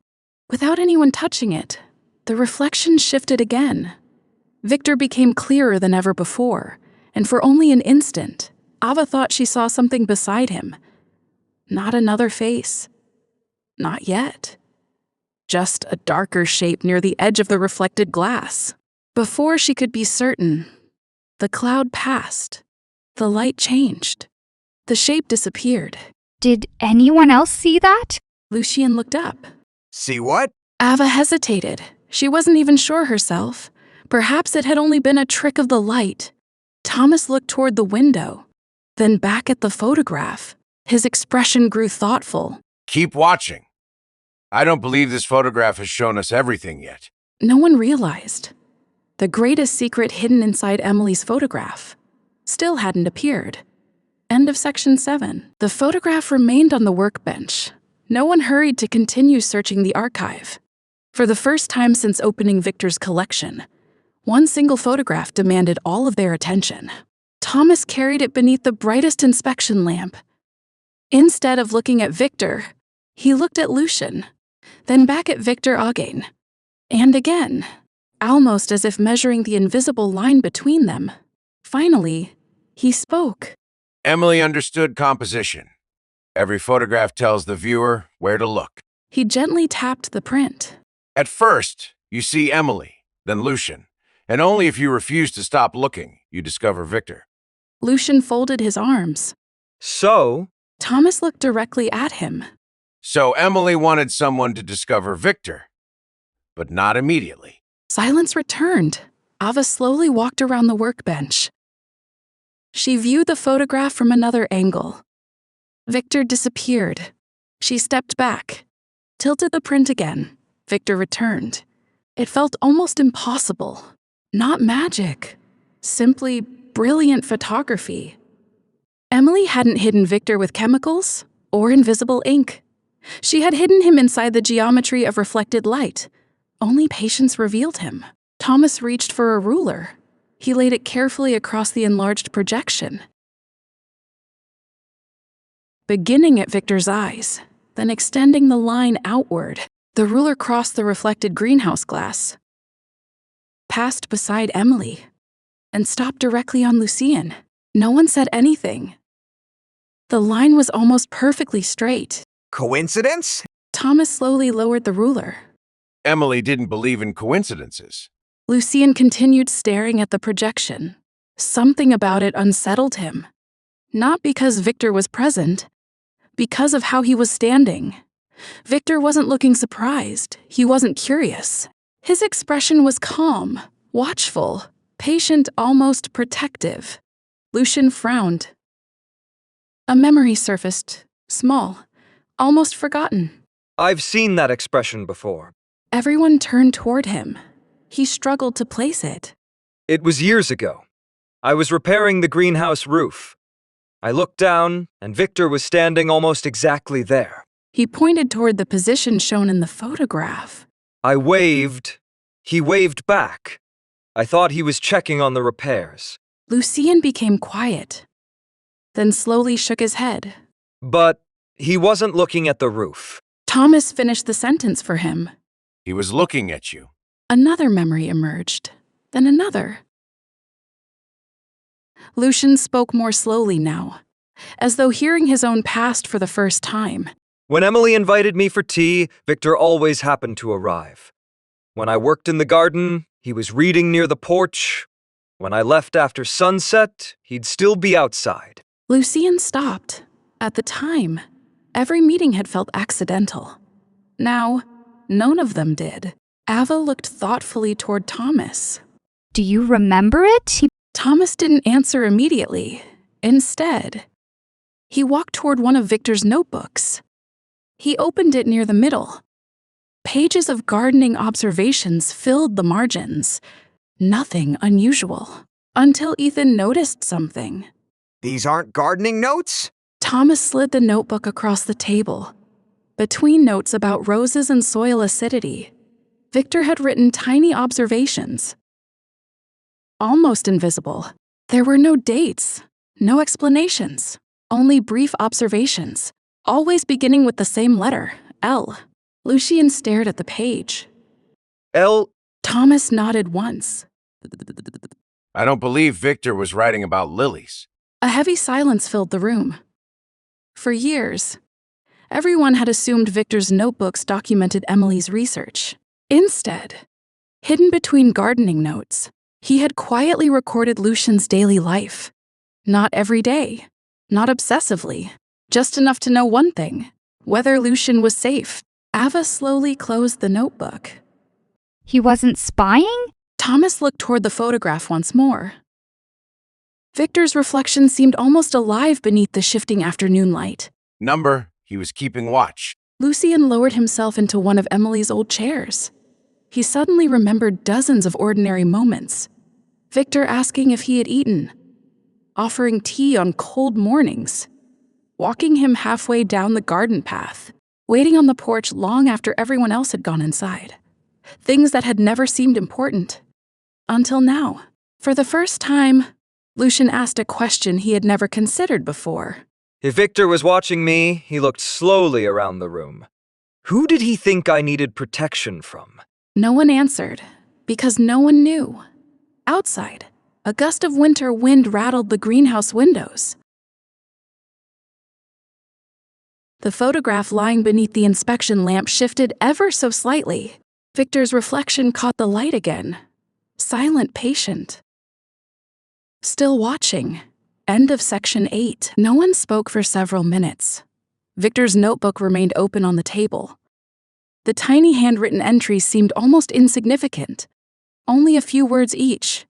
Without anyone touching it, the reflection shifted again. Victor became clearer than ever before, and for only an instant, Ava thought she saw something beside him. Not another face. Not yet. Just a darker shape near the edge of the reflected glass. Before she could be certain, the cloud passed. The light changed. The shape disappeared. Did anyone else see that? Lucien looked up. See what? Ava hesitated. She wasn't even sure herself. Perhaps it had only been a trick of the light. Thomas looked toward the window, then back at the photograph. His expression grew thoughtful. Keep watching. I don't believe this photograph has shown us everything yet. No one realized. The greatest secret hidden inside Emily's photograph still hadn't appeared. End of section 7. The photograph remained on the workbench. No one hurried to continue searching the archive. For the first time since opening Victor's collection, one single photograph demanded all of their attention. Thomas carried it beneath the brightest inspection lamp. Instead of looking at Victor, he looked at Lucien, then back at Victor again, and again, almost as if measuring the invisible line between them. Finally, he spoke. Emily understood composition. Every photograph tells the viewer where to look. He gently tapped the print. At first, you see Emily, then Lucien, and only if you refuse to stop looking, you discover Victor. Lucien folded his arms. So, Thomas looked directly at him. So Emily wanted someone to discover Victor, but not immediately. Silence returned. Ava slowly walked around the workbench. She viewed the photograph from another angle. Victor disappeared. She stepped back, tilted the print again. Victor returned. It felt almost impossible. Not magic, simply brilliant photography. Emily hadn't hidden Victor with chemicals or invisible ink. She had hidden him inside the geometry of reflected light. Only patience revealed him. Thomas reached for a ruler. He laid it carefully across the enlarged projection. Beginning at Victor's eyes, then extending the line outward, the ruler crossed the reflected greenhouse glass, passed beside Emily, and stopped directly on Lucien. No one said anything. The line was almost perfectly straight. Coincidence? Thomas slowly lowered the ruler. Emily didn't believe in coincidences. Lucien continued staring at the projection. Something about it unsettled him. Not because Victor was present, because of how he was standing. Victor wasn't looking surprised. He wasn't curious. His expression was calm, watchful, patient, almost protective. Lucien frowned. A memory surfaced, small, almost forgotten. I've seen that expression before. Everyone turned toward him. He struggled to place it. It was years ago. I was repairing the greenhouse roof. I looked down, and Victor was standing almost exactly there. He pointed toward the position shown in the photograph. I waved. He waved back. I thought he was checking on the repairs. Lucien became quiet, then slowly shook his head. But he wasn't looking at the roof. Thomas finished the sentence for him. He was looking at you. Another memory emerged, then another. Lucien spoke more slowly now, as though hearing his own past for the first time. When Emily invited me for tea, Victor always happened to arrive. When I worked in the garden, he was reading near the porch. When I left after sunset, he'd still be outside. Lucien stopped. At the time, every meeting had felt accidental. Now, none of them did. Ava looked thoughtfully toward Thomas. Do you remember it? Thomas didn't answer immediately. Instead, he walked toward one of Victor's notebooks. He opened it near the middle. Pages of gardening observations filled the margins. Nothing unusual. Until Ethan noticed something. These aren't gardening notes? Thomas slid the notebook across the table. Between notes about roses and soil acidity, Victor had written tiny observations. Almost invisible. There were no dates, no explanations, only brief observations, always beginning with the same letter, L. Lucien stared at the page. L. Thomas nodded once. I don't believe Victor was writing about lilies. A heavy silence filled the room. For years, everyone had assumed Victor's notebooks documented Emily's research. Instead, hidden between gardening notes, he had quietly recorded Lucien's daily life. Not every day, not obsessively, just enough to know one thing, whether Lucien was safe. Ava slowly closed the notebook. He wasn't spying? Thomas looked toward the photograph once more. Victor's reflection seemed almost alive beneath the shifting afternoon light. Number, he was keeping watch. Lucien lowered himself into one of Emily's old chairs. He suddenly remembered dozens of ordinary moments. Victor asking if he had eaten, offering tea on cold mornings, walking him halfway down the garden path, waiting on the porch long after everyone else had gone inside. Things that had never seemed important. Until now. For the first time, Lucien asked a question he had never considered before. If Victor was watching me, he looked slowly around the room. Who did he think I needed protection from? No one answered, because no one knew. Outside, a gust of winter wind rattled the greenhouse windows. The photograph lying beneath the inspection lamp shifted ever so slightly. Victor's reflection caught the light again. Silent, patient. Still watching. End of section 8. No one spoke for several minutes. Victor's notebook remained open on the table. The tiny handwritten entries seemed almost insignificant. Only a few words each.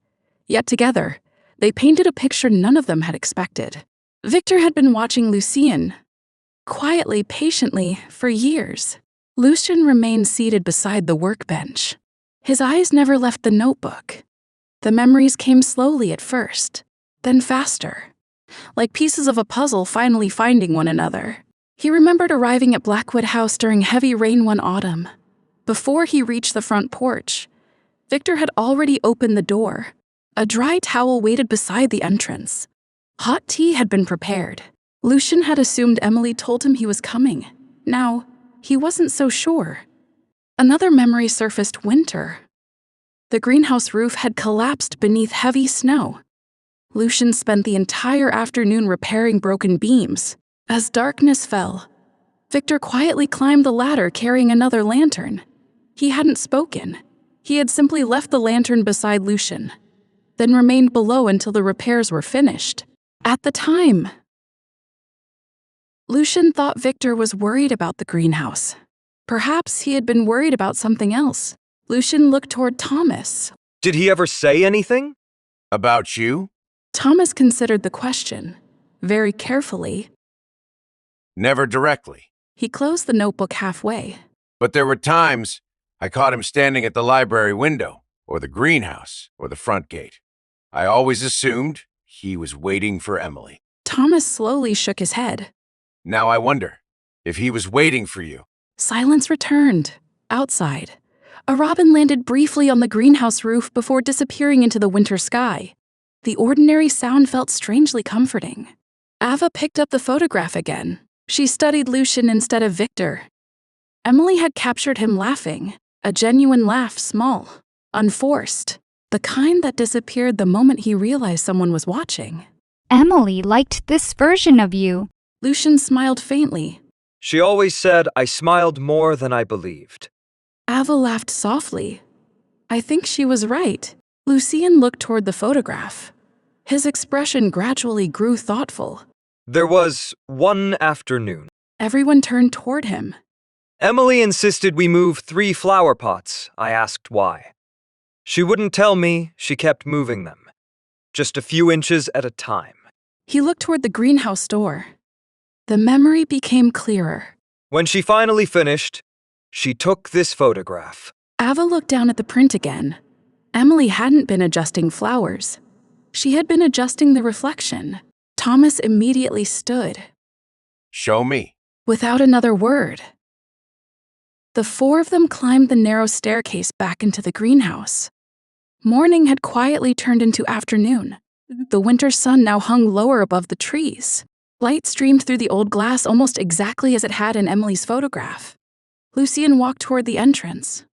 Yet together, they painted a picture none of them had expected. Victor had been watching Lucien, quietly, patiently, for years. Lucien remained seated beside the workbench. His eyes never left the notebook. The memories came slowly at first, then faster, like pieces of a puzzle finally finding one another. He remembered arriving at Blackwood House during heavy rain one autumn. Before he reached the front porch, Victor had already opened the door. A dry towel waited beside the entrance. Hot tea had been prepared. Lucien had assumed Emily told him he was coming. Now, he wasn't so sure. Another memory surfaced: winter. The greenhouse roof had collapsed beneath heavy snow. Lucien spent the entire afternoon repairing broken beams. As darkness fell, Victor quietly climbed the ladder carrying another lantern. He hadn't spoken. He had simply left the lantern beside Lucien, then remained below until the repairs were finished. At the time, Lucien thought Victor was worried about the greenhouse. Perhaps he had been worried about something else. Lucien looked toward Thomas. Did he ever say anything? About you? Thomas considered the question, very carefully. Never directly. He closed the notebook halfway. But there were times I caught him standing at the library window, or the greenhouse, or the front gate. I always assumed he was waiting for Emily. Thomas slowly shook his head. Now I wonder if he was waiting for you. Silence returned. Outside, a robin landed briefly on the greenhouse roof before disappearing into the winter sky. The ordinary sound felt strangely comforting. Ava picked up the photograph again. She studied Lucien instead of Victor. Emily had captured him laughing, a genuine laugh, small, unforced, the kind that disappeared the moment he realized someone was watching. Emily liked this version of you. Lucien smiled faintly. She always said I smiled more than I believed. Ava laughed softly. I think she was right. Lucien looked toward the photograph. His expression gradually grew thoughtful. There was one afternoon. Everyone turned toward him. Emily insisted we move 3 flower pots. I asked why. She wouldn't tell me. She kept moving them. just a few inches at a time. He looked toward the greenhouse door. The memory became clearer. When she finally finished, she took this photograph. Ava looked down at the print again. Emily hadn't been adjusting flowers. She had been adjusting the reflection. Thomas immediately stood. Show me. Without another word. The four of them climbed the narrow staircase back into the greenhouse. Morning had quietly turned into afternoon. The winter sun now hung lower above the trees. Light streamed through the old glass almost exactly as it had in Emily's photograph. Lucien walked toward the entrance.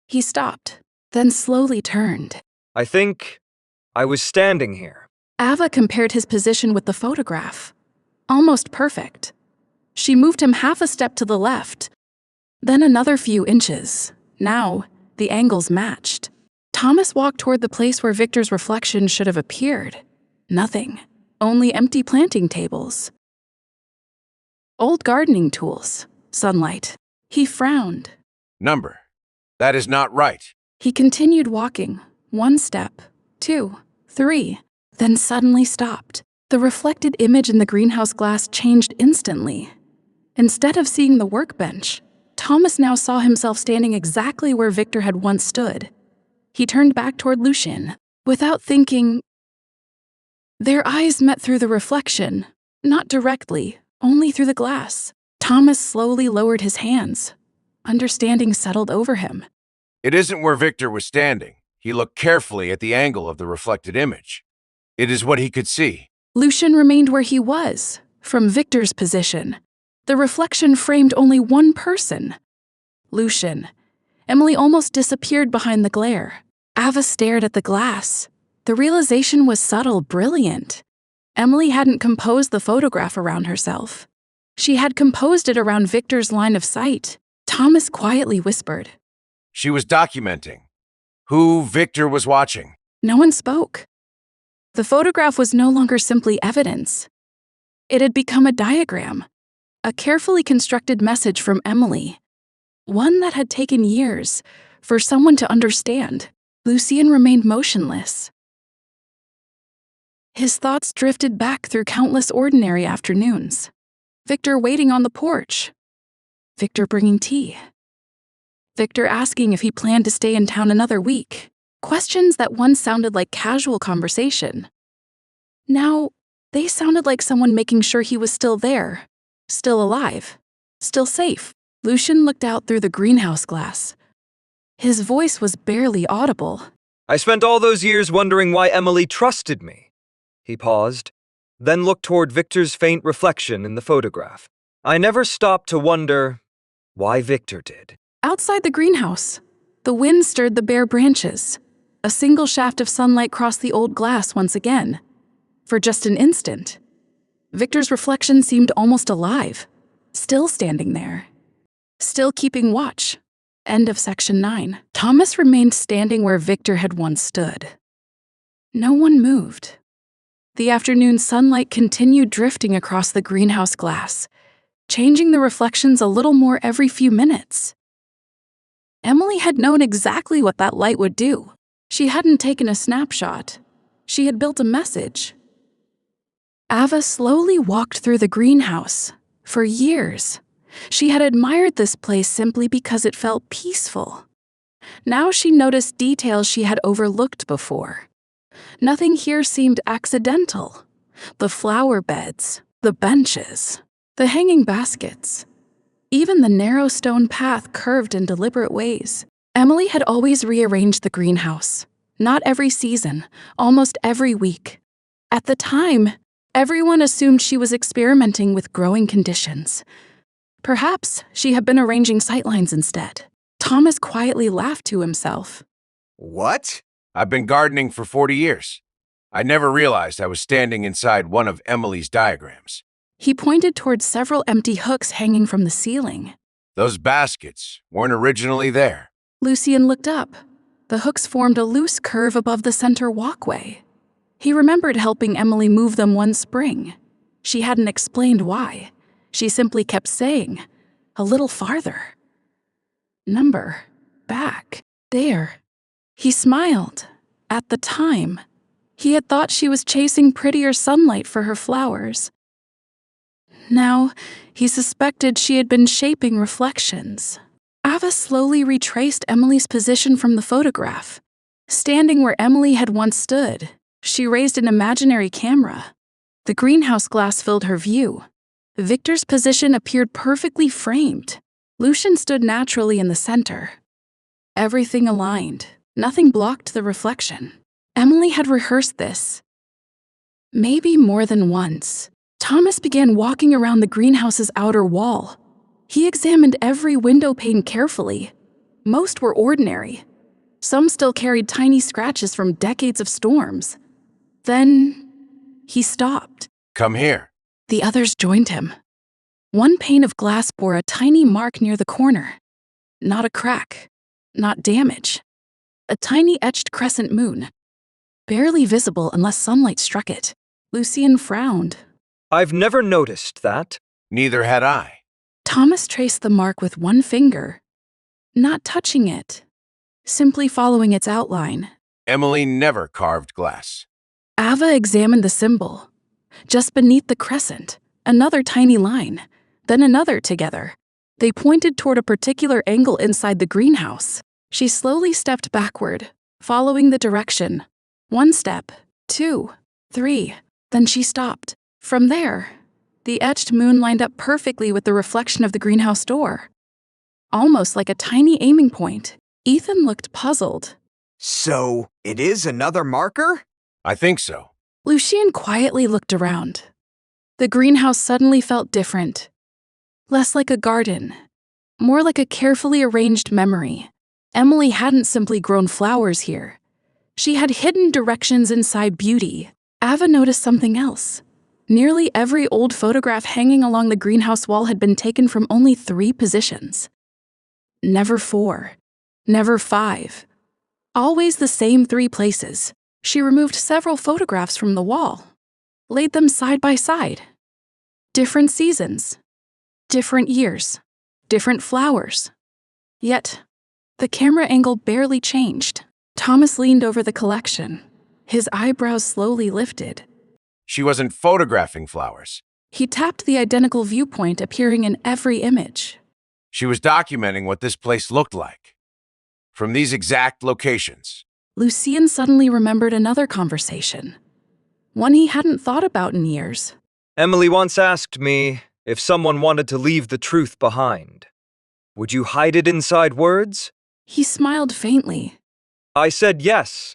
He stopped, then slowly turned. I think I was standing here. Ava compared his position with the photograph. Almost perfect. She moved him half a step to the left, then another few inches. Now, the angles matched. Thomas walked toward the place where Victor's reflection should have appeared. Nothing. Only empty planting tables. Old gardening tools. Sunlight. He frowned. Number. That is not right. He continued walking. 1 step, 2, 3, then suddenly stopped. The reflected image in the greenhouse glass changed instantly. Instead of seeing the workbench, Thomas now saw himself standing exactly where Victor had once stood. He turned back toward Lucien. Without thinking, their eyes met through the reflection, not directly, only through the glass. Thomas slowly lowered his hands. Understanding settled over him. It isn't where Victor was standing. He looked carefully at the angle of the reflected image. It is what he could see. Lucien remained where he was, from Victor's position. The reflection framed only one person. Lucien. Emily almost disappeared behind the glare. Ava stared at the glass. The realization was subtle, brilliant. Emily hadn't composed the photograph around herself. She had composed it around Victor's line of sight. Thomas quietly whispered. She was documenting who Victor was watching. No one spoke. The photograph was no longer simply evidence. It had become a diagram, a carefully constructed message from Emily, one that had taken years for someone to understand. Lucien remained motionless. His thoughts drifted back through countless ordinary afternoons. Victor waiting on the porch. Victor bringing tea. Victor asking if he planned to stay in town another week. Questions that once sounded like casual conversation. Now, they sounded like someone making sure he was still there, still alive, still safe. Lucien looked out through the greenhouse glass. His voice was barely audible. I spent all those years wondering why Emily trusted me. He paused, then looked toward Victor's faint reflection in the photograph. I never stopped to wonder why Victor did. Outside the greenhouse, the wind stirred the bare branches. A single shaft of sunlight crossed the old glass once again. For just an instant, Victor's reflection seemed almost alive, still standing there, still keeping watch. End of section 9. Thomas remained standing where Victor had once stood. No one moved. The afternoon sunlight continued drifting across the greenhouse glass, changing the reflections a little more every few minutes. Emily had known exactly what that light would do. She hadn't taken a snapshot. She had built a message. Ava slowly walked through the greenhouse. For years, she had admired this place simply because it felt peaceful. Now she noticed details she had overlooked before. Nothing here seemed accidental. The flower beds, the benches, the hanging baskets. Even the narrow stone path curved in deliberate ways. Emily had always rearranged the greenhouse. Not every season, almost every week. At the time, everyone assumed she was experimenting with growing conditions. Perhaps she had been arranging sightlines instead. Thomas quietly laughed to himself. What? I've been gardening for 40 years. I never realized I was standing inside one of Emily's diagrams. He pointed towards several empty hooks hanging from the ceiling. Those baskets weren't originally there. Lucien looked up. The hooks formed a loose curve above the center walkway. He remembered helping Emily move them one spring. She hadn't explained why. She simply kept saying, "A little farther." Number. Back. There. He smiled. At the time, He had thought she was chasing prettier sunlight for her flowers. Now, he suspected she had been shaping reflections. Ava slowly retraced Emily's position from the photograph. Standing where Emily had once stood, she raised an imaginary camera. The greenhouse glass filled her view. Victor's position appeared perfectly framed. Lucien stood naturally in the center. Everything aligned. Nothing blocked the reflection. Emily had rehearsed this. Maybe more than once. Thomas began walking around the greenhouse's outer wall. He examined every window pane carefully. Most were ordinary. Some still carried tiny scratches from decades of storms. Then he stopped. Come here. The others joined him. One pane of glass bore a tiny mark near the corner. Not a crack, not damage. A tiny etched crescent moon, barely visible unless sunlight struck it. Lucien frowned. I've never noticed that. Neither had I. Thomas traced the mark with one finger, not touching it, simply following its outline. Emily never carved glass. Ava examined the symbol. Just beneath the crescent, another tiny line, then another together. They pointed toward a particular angle inside the greenhouse. She slowly stepped backward, following the direction. 1 step, 2, 3, then she stopped. From there, the etched moon lined up perfectly with the reflection of the greenhouse door. Almost like a tiny aiming point. Ethan looked puzzled. So, it is another marker? I think so. Lucien quietly looked around. The greenhouse suddenly felt different. Less like a garden, more like a carefully arranged memory. Emily hadn't simply grown flowers here. She had hidden directions inside beauty. Ava noticed something else. Nearly every old photograph hanging along the greenhouse wall had been taken from only 3 positions. Never 4, never 5. Always the same 3 places. She removed several photographs from the wall, laid them side by side. Different seasons, different years, different flowers. Yet, the camera angle barely changed. Thomas leaned over the collection. His eyebrows slowly lifted. She wasn't photographing flowers. He tapped the identical viewpoint appearing in every image. She was documenting what this place looked like. From these exact locations. Lucien suddenly remembered another conversation. One he hadn't thought about in years. Emily once asked me if someone wanted to leave the truth behind. Would you hide it inside words? He smiled faintly. I said yes.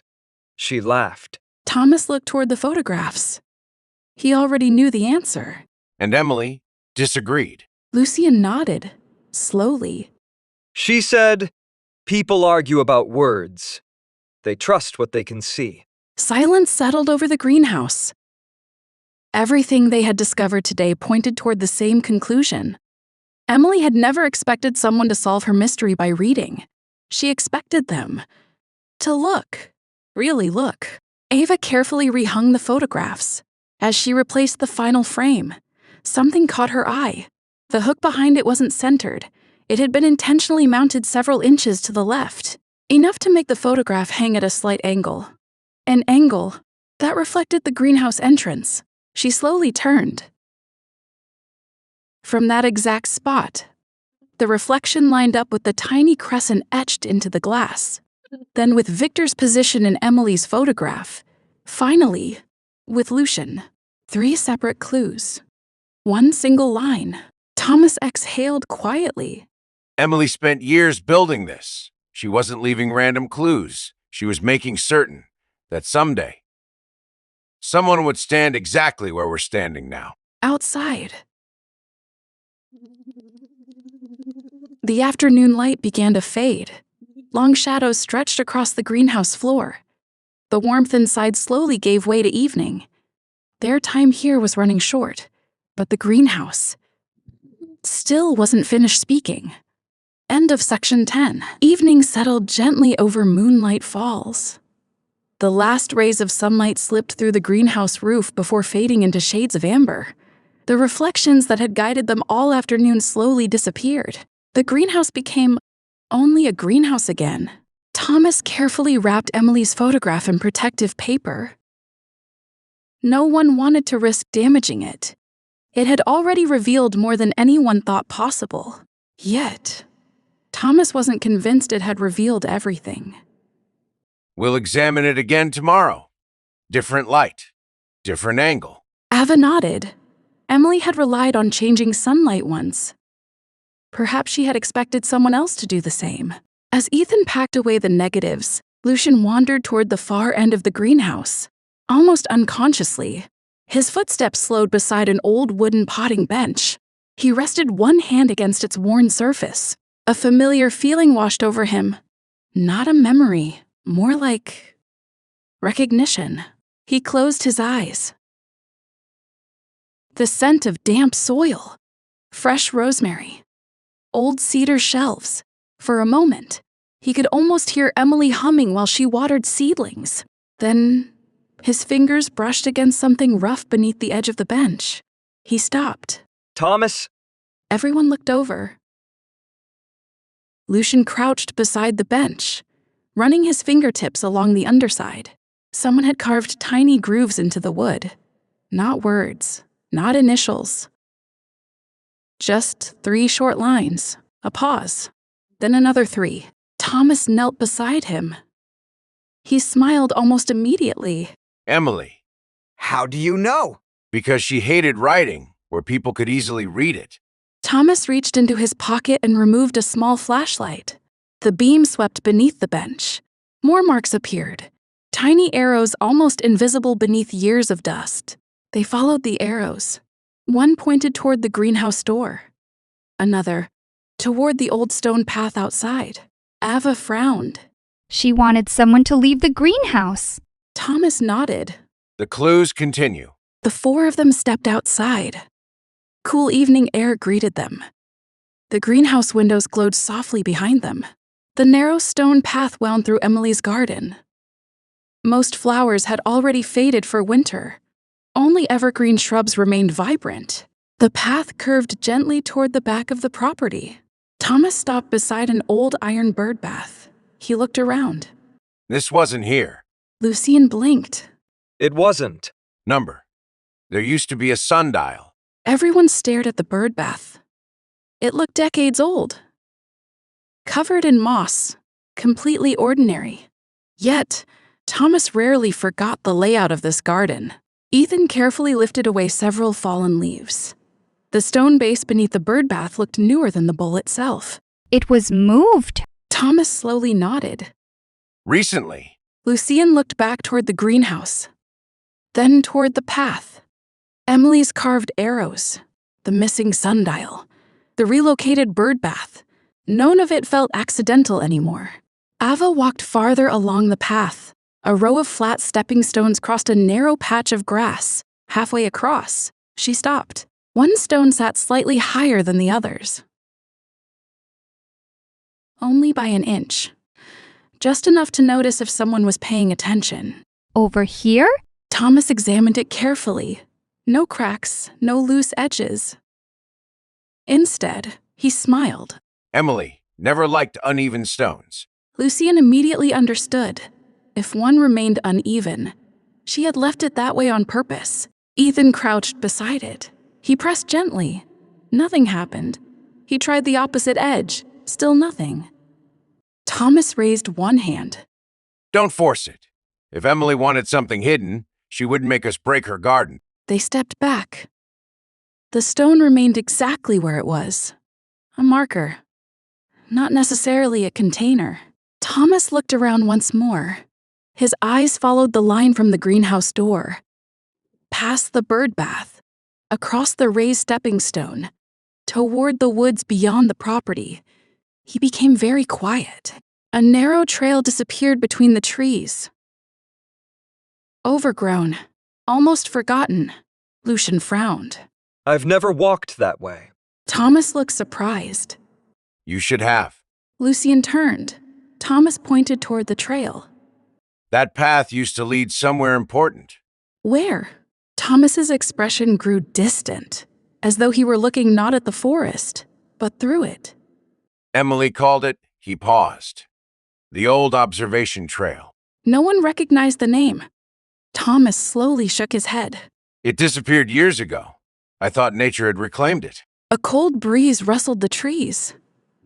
She laughed. Thomas looked toward the photographs. He already knew the answer. And Emily disagreed. Lucien nodded, slowly. She said, people argue about words. They trust what they can see. Silence settled over the greenhouse. Everything they had discovered today pointed toward the same conclusion. Emily had never expected someone to solve her mystery by reading. She expected them to look, really look. Ava carefully rehung the photographs. As she replaced the final frame, something caught her eye. The hook behind it wasn't centered. It had been intentionally mounted several inches to the left, enough to make the photograph hang at a slight angle. An angle that reflected the greenhouse entrance. She slowly turned. From that exact spot, the reflection lined up with the tiny crescent etched into the glass. Then with Victor's position in Emily's photograph. Finally, with Lucien. 3 separate clues. 1 single line. Thomas exhaled quietly. Emily spent years building this. She wasn't leaving random clues. She was making certain that someday, someone would stand exactly where we're standing now. Outside. The afternoon light began to fade. Long shadows stretched across the greenhouse floor. The warmth inside slowly gave way to evening. Their time here was running short, but the greenhouse still wasn't finished speaking. End of section 10. Evening settled gently over Moonlight Falls. The last rays of sunlight slipped through the greenhouse roof before fading into shades of amber. The reflections that had guided them all afternoon slowly disappeared. The greenhouse became only a greenhouse again. Thomas carefully wrapped Emily's photograph in protective paper. No one wanted to risk damaging it. It had already revealed more than anyone thought possible. Yet, Thomas wasn't convinced it had revealed everything. We'll examine it again tomorrow. Different light, different angle. Ava nodded. Emily had relied on changing sunlight once. Perhaps she had expected someone else to do the same. As Ethan packed away the negatives, Lucien wandered toward the far end of the greenhouse. Almost unconsciously, his footsteps slowed beside an old wooden potting bench. He rested one hand against its worn surface. A familiar feeling washed over him. Not a memory, more like recognition. He closed his eyes. The scent of damp soil, fresh rosemary, old cedar shelves. For a moment, he could almost hear Emily humming while she watered seedlings. Then, his fingers brushed against something rough beneath the edge of the bench. He stopped. Thomas? Everyone looked over. Lucien crouched beside the bench, running his fingertips along the underside. Someone had carved tiny grooves into the wood. Not words, not initials. Just 3 short lines, a pause, then another 3. Thomas knelt beside him. He smiled almost immediately. Emily. How do you know? Because she hated writing where people could easily read it. Thomas reached into his pocket and removed a small flashlight. The beam swept beneath the bench. More marks appeared, tiny arrows almost invisible beneath years of dust. They followed the arrows. One pointed toward the greenhouse door. Another, toward the old stone path outside. Ava frowned. She wanted someone to leave the greenhouse. Thomas nodded. The clues continue. The 4 of them stepped outside. Cool evening air greeted them. The greenhouse windows glowed softly behind them. The narrow stone path wound through Emily's garden. Most flowers had already faded for winter. Only evergreen shrubs remained vibrant. The path curved gently toward the back of the property. Thomas stopped beside an old iron bird bath. He looked around. This wasn't here. Lucien blinked. It wasn't. Number. There used to be a sundial. Everyone stared at the bird bath. It looked decades old. Covered in moss, completely ordinary. Yet, Thomas rarely forgot the layout of this garden. Ethan carefully lifted away several fallen leaves. The stone base beneath the bird bath looked newer than the bowl itself. It was moved. Thomas slowly nodded. Recently. Lucien looked back toward the greenhouse, then toward the path. Emily's carved arrows, the missing sundial, the relocated bird bath. None of it felt accidental anymore. Ava walked farther along the path. A row of flat stepping stones crossed a narrow patch of grass. Halfway across, she stopped. One stone sat slightly higher than the others. Only by an inch. Just enough to notice if someone was paying attention. Over here? Thomas examined it carefully. No cracks, no loose edges. Instead, he smiled. Emily never liked uneven stones. Lucien immediately understood. If one remained uneven, she had left it that way on purpose. Ethan crouched beside it. He pressed gently. Nothing happened. He tried the opposite edge. Still nothing. Thomas raised one hand. Don't force it. If Emily wanted something hidden, she wouldn't make us break her garden. They stepped back. The stone remained exactly where it was. A marker. Not necessarily a container. Thomas looked around once more. His eyes followed the line from the greenhouse door. Past the bird bath. Across the raised stepping stone. Toward the woods beyond the property. He became very quiet. A narrow trail disappeared between the trees. Overgrown. Almost forgotten. Lucien frowned. I've never walked that way. Thomas looked surprised. You should have. Lucien turned. Thomas pointed toward the trail. That path used to lead somewhere important. Where? Thomas's expression grew distant, as though he were looking not at the forest, but through it. Emily called it. He paused. The old observation trail. No one recognized the name. Thomas slowly shook his head. It disappeared years ago. I thought nature had reclaimed it. A cold breeze rustled the trees.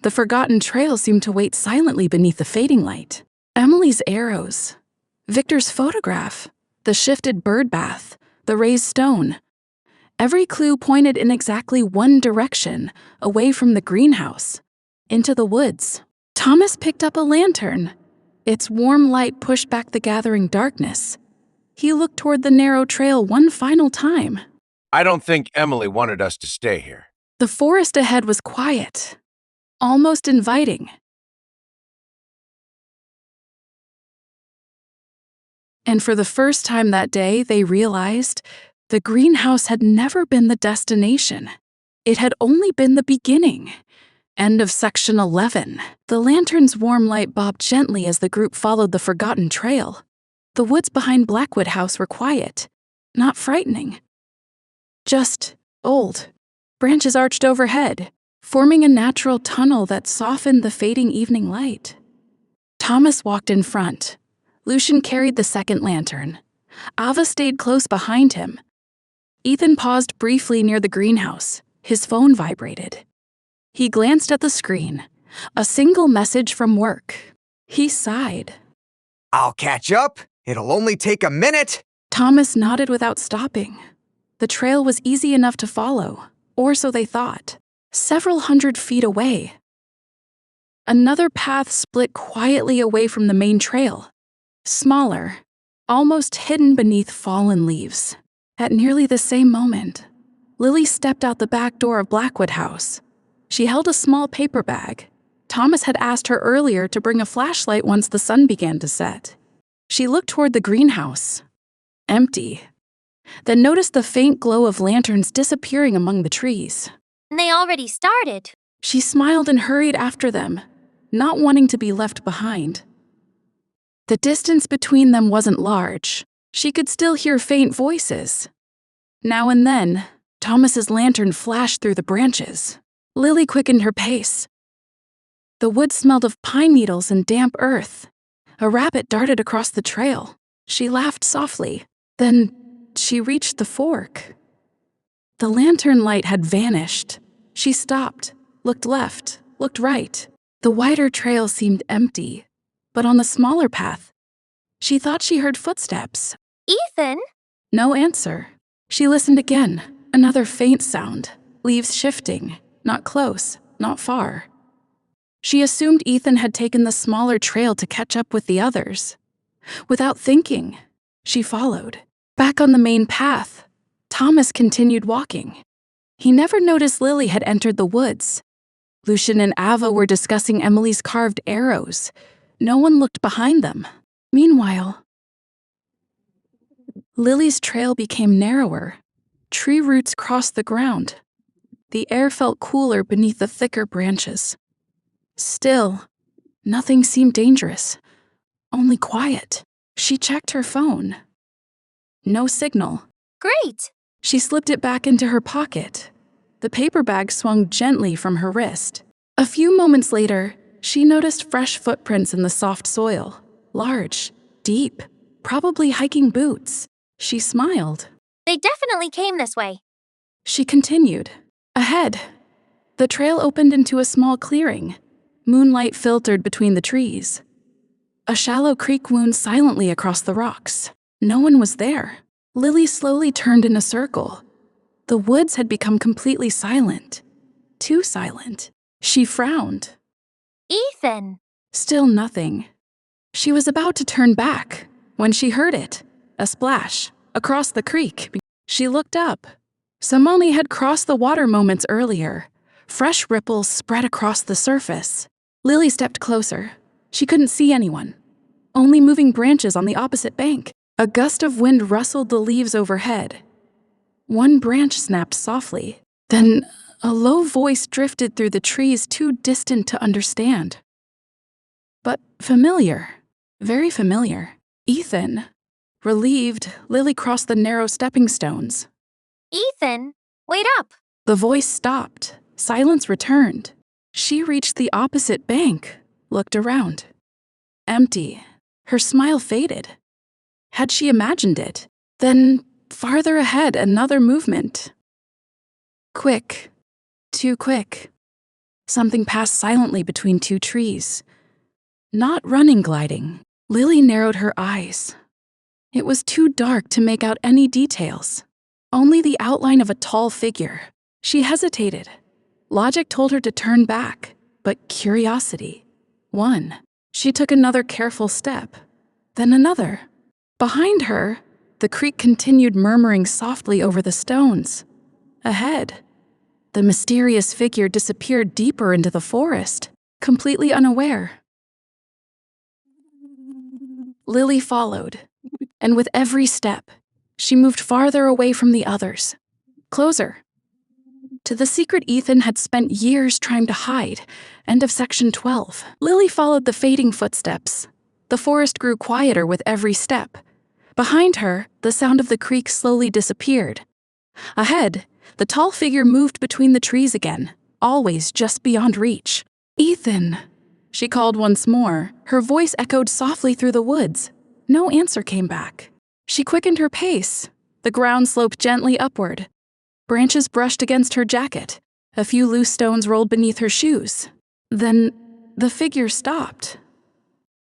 The forgotten trail seemed to wait silently beneath the fading light. Emily's arrows, Victor's photograph, the shifted bird bath, the raised stone. Every clue pointed in exactly one direction, away from the greenhouse, into the woods. Thomas picked up a lantern. Its warm light pushed back the gathering darkness. He looked toward the narrow trail one final time. I don't think Emily wanted us to stay here. The forest ahead was quiet, almost inviting. And for the first time that day, they realized the greenhouse had never been the destination. It had only been the beginning. End of section 11. The lantern's warm light bobbed gently as the group followed the forgotten trail. The woods behind Blackwood House were quiet, not frightening. Just old. Branches arched overhead, forming a natural tunnel that softened the fading evening light. Thomas walked in front. Lucien carried the second lantern. Ava stayed close behind him. Ethan paused briefly near the greenhouse. His phone vibrated. He glanced at the screen. A single message from work. He sighed. I'll catch up. It'll only take a minute. Thomas nodded without stopping. The trail was easy enough to follow, or so they thought. Several hundred feet away, another path split quietly away from the main trail. Smaller, almost hidden beneath fallen leaves. At nearly the same moment, Lily stepped out the back door of Blackwood House. She held a small paper bag. Thomas had asked her earlier to bring a flashlight once the sun began to set. She looked toward the greenhouse. Empty. Then noticed the faint glow of lanterns disappearing among the trees. They already started. She smiled and hurried after them, not wanting to be left behind. The distance between them wasn't large. She could still hear faint voices. Now and then, Thomas's lantern flashed through the branches. Lily quickened her pace. The wood smelled of pine needles and damp earth. A rabbit darted across the trail. She laughed softly. Then she reached the fork. The lantern light had vanished. She stopped, looked left, looked right. The wider trail seemed empty, but on the smaller path, she thought she heard footsteps. Ethan? No answer. She listened again. Another faint sound. Leaves shifting. Not close, not far. She assumed Ethan had taken the smaller trail to catch up with the others. Without thinking, she followed. Back on the main path, Thomas continued walking. He never noticed Lily had entered the woods. Lucien and Ava were discussing Emily's carved arrows. No one looked behind them. Meanwhile, Lily's trail became narrower. Tree roots crossed the ground. The air felt cooler beneath the thicker branches. Still, nothing seemed dangerous, only quiet. She checked her phone. No signal. Great. She slipped it back into her pocket. The paper bag swung gently from her wrist. A few moments later, she noticed fresh footprints in the soft soil. Large, deep, probably hiking boots. She smiled. They definitely came this way. She continued. Ahead, the trail opened into a small clearing. Moonlight filtered between the trees. A shallow creek wound silently across the rocks. No one was there. Lily slowly turned in a circle. The woods had become completely silent. Too silent. She frowned. Ethan! Still nothing. She was about to turn back when she heard it. A splash across the creek. She looked up. Simone had crossed the water moments earlier. Fresh ripples spread across the surface. Lily stepped closer. She couldn't see anyone. Only moving branches on the opposite bank. A gust of wind rustled the leaves overhead. One branch snapped softly. Then a low voice drifted through the trees, too distant to understand. But familiar. Very familiar. Ethan. Relieved, Lily crossed the narrow stepping stones. Ethan, wait up. The voice stopped. Silence returned. She reached the opposite bank, looked around. Empty. Her smile faded. Had she imagined it? Then, farther ahead, another movement. Quick. Too quick. Something passed silently between two trees. Not running, gliding. Lily narrowed her eyes. It was too dark to make out any details. Only the outline of a tall figure. She hesitated. Logic told her to turn back, but curiosity won. She took another careful step, then another. Behind her, the creek continued murmuring softly over the stones. Ahead, the mysterious figure disappeared deeper into the forest, completely unaware. Lily followed, and with every step, she moved farther away from the others, closer, to the secret Ethan had spent years trying to hide. End of section 12. Lily followed the fading footsteps. The forest grew quieter with every step. Behind her, the sound of the creek slowly disappeared. Ahead, the tall figure moved between the trees again, always just beyond reach. "Ethan," she called once more. Her voice echoed softly through the woods. No answer came back. She quickened her pace. The ground sloped gently upward. Branches brushed against her jacket. A few loose stones rolled beneath her shoes. Then the figure stopped.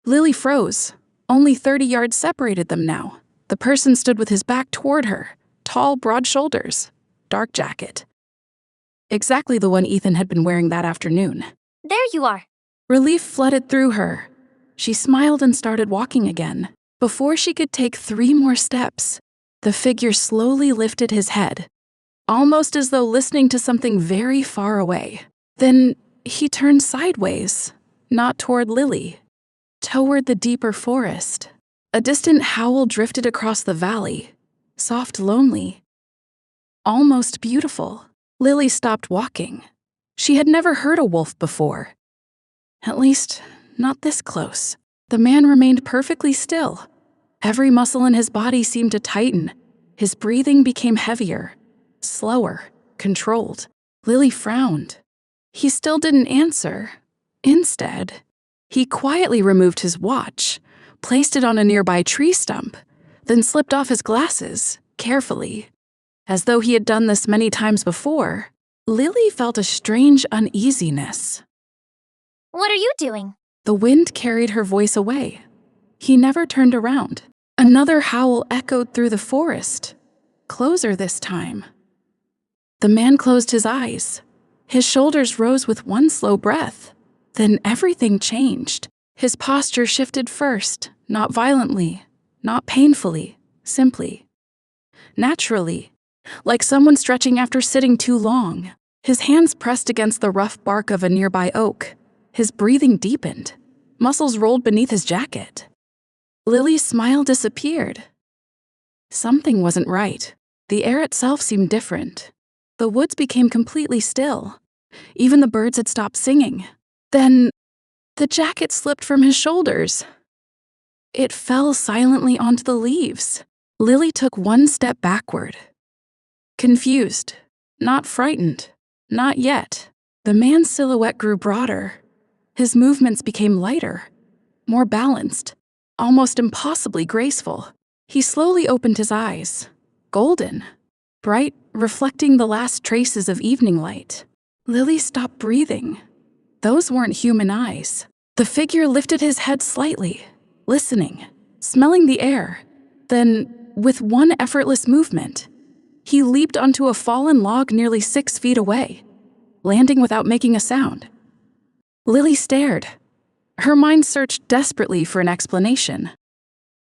Lily froze. Only 30 yards separated them now. The person stood with his back toward her. Tall, broad shoulders. Dark jacket. Exactly the one Ethan had been wearing that afternoon. There you are. Relief flooded through her. She smiled and started walking again. Before she could take 3 more steps, the figure slowly lifted his head, almost as though listening to something very far away. Then he turned sideways, not toward Lily, toward the deeper forest. A distant howl drifted across the valley, soft, lonely, almost beautiful. Lily stopped walking. She had never heard a wolf before. At least, not this close. The man remained perfectly still. Every muscle in his body seemed to tighten. His breathing became heavier, slower, controlled. Lily frowned. He still didn't answer. Instead, he quietly removed his watch, placed it on a nearby tree stump, then slipped off his glasses, carefully. As though he had done this many times before, Lily felt a strange uneasiness. What are you doing? The wind carried her voice away. He never turned around. Another howl echoed through the forest, closer this time. The man closed his eyes. His shoulders rose with one slow breath. Then everything changed. His posture shifted first, not violently, not painfully, simply. Naturally, like someone stretching after sitting too long. His hands pressed against the rough bark of a nearby oak. His breathing deepened. Muscles rolled beneath his jacket. Lily's smile disappeared. Something wasn't right. The air itself seemed different. The woods became completely still. Even the birds had stopped singing. Then, the jacket slipped from his shoulders. It fell silently onto the leaves. Lily took one step backward. Confused, not frightened, not yet. The man's silhouette grew broader. His movements became lighter, more balanced, almost impossibly graceful. He slowly opened his eyes, golden, bright, reflecting the last traces of evening light. Lily stopped breathing. Those weren't human eyes. The figure lifted his head slightly, listening, smelling the air. Then, with one effortless movement, he leaped onto a fallen log nearly 6 feet away, landing without making a sound. Lily stared. Her mind searched desperately for an explanation.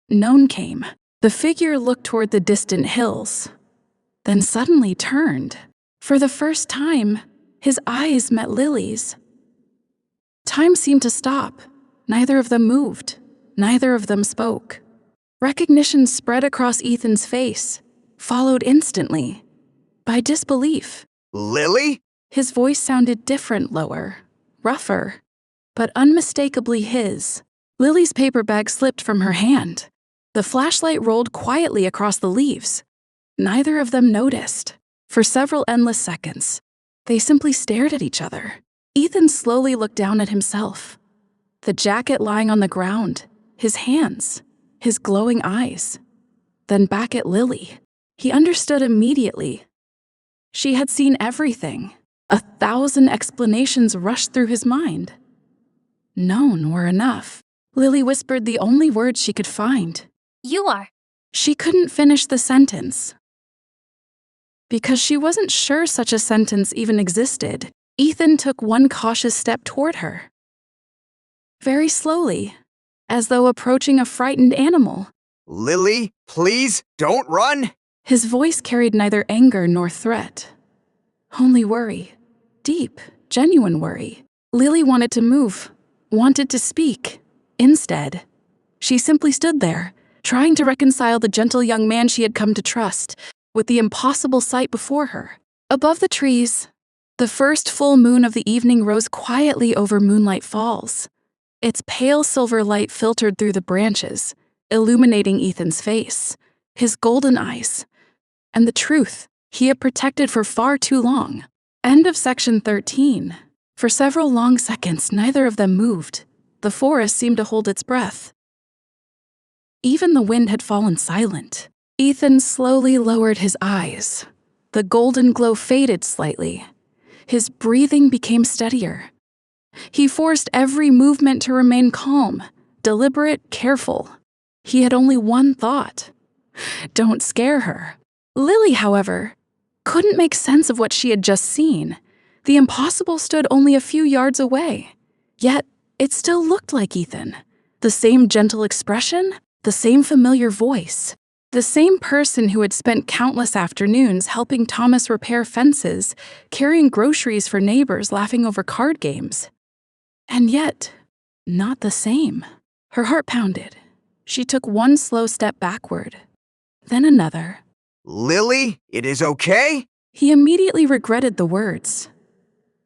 None came. The figure looked toward the distant hills, then suddenly turned. For the first time, his eyes met Lily's. Time seemed to stop. Neither of them moved. Neither of them spoke. Recognition spread across Ethan's face, followed instantly by disbelief. Lily? His voice sounded different, lower, rougher, but unmistakably his. Lily's paper bag slipped from her hand. The flashlight rolled quietly across the leaves. Neither of them noticed. For several endless seconds, they simply stared at each other. Ethan slowly looked down at himself. The jacket lying on the ground, his hands, his glowing eyes, then back at Lily. He understood immediately. She had seen everything. 1,000 explanations rushed through his mind. Known were enough. Lily whispered the only words she could find. You are. She couldn't finish the sentence. Because she wasn't sure such a sentence even existed, Ethan took one cautious step toward her. Very slowly, as though approaching a frightened animal. Lily, please, don't run! His voice carried neither anger nor threat. Only worry. Deep, genuine worry. Lily wanted to move, wanted to speak. Instead, she simply stood there, trying to reconcile the gentle young man she had come to trust with the impossible sight before her. Above the trees, the first full moon of the evening rose quietly over Moonlight Falls. Its pale silver light filtered through the branches, illuminating Ethan's face, his golden eyes, and the truth he had protected for far too long. End of section 13. For several long seconds, neither of them moved. The forest seemed to hold its breath. Even the wind had fallen silent. Ethan slowly lowered his eyes. The golden glow faded slightly. His breathing became steadier. He forced every movement to remain calm, deliberate, careful. He had only one thought. Don't scare her. Lily, however, couldn't make sense of what she had just seen. The impossible stood only a few yards away. Yet, it still looked like Ethan. The same gentle expression, the same familiar voice. The same person who had spent countless afternoons helping Thomas repair fences, carrying groceries for neighbors, laughing over card games. And yet, not the same. Her heart pounded. She took one slow step backward, then another. Lily, it is okay? He immediately regretted the words.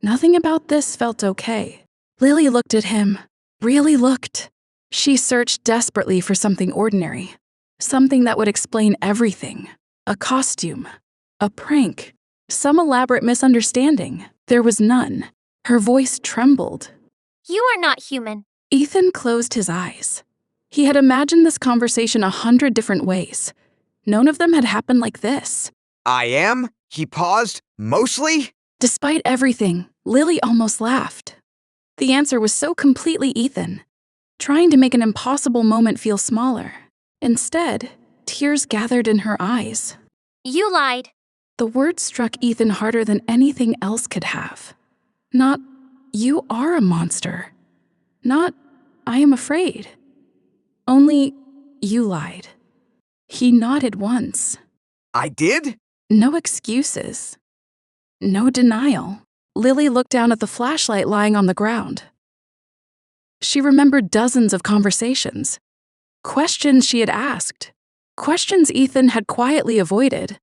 Nothing about this felt okay. Lily looked at him, really looked. She searched desperately for something ordinary, something that would explain everything. A costume, a prank, some elaborate misunderstanding. There was none. Her voice trembled. You are not human. Ethan closed his eyes. He had imagined this conversation 100 different ways. None of them had happened like this. I am? He paused. Mostly? Despite everything, Lily almost laughed. The answer was so completely Ethan, trying to make an impossible moment feel smaller. Instead, tears gathered in her eyes. You lied. The words struck Ethan harder than anything else could have. Not, you are a monster. Not, I am afraid. Only, you lied. He nodded once. I did? No excuses. No denial. Lily looked down at the flashlight lying on the ground. She remembered dozens of conversations. Questions she had asked. Questions Ethan had quietly avoided.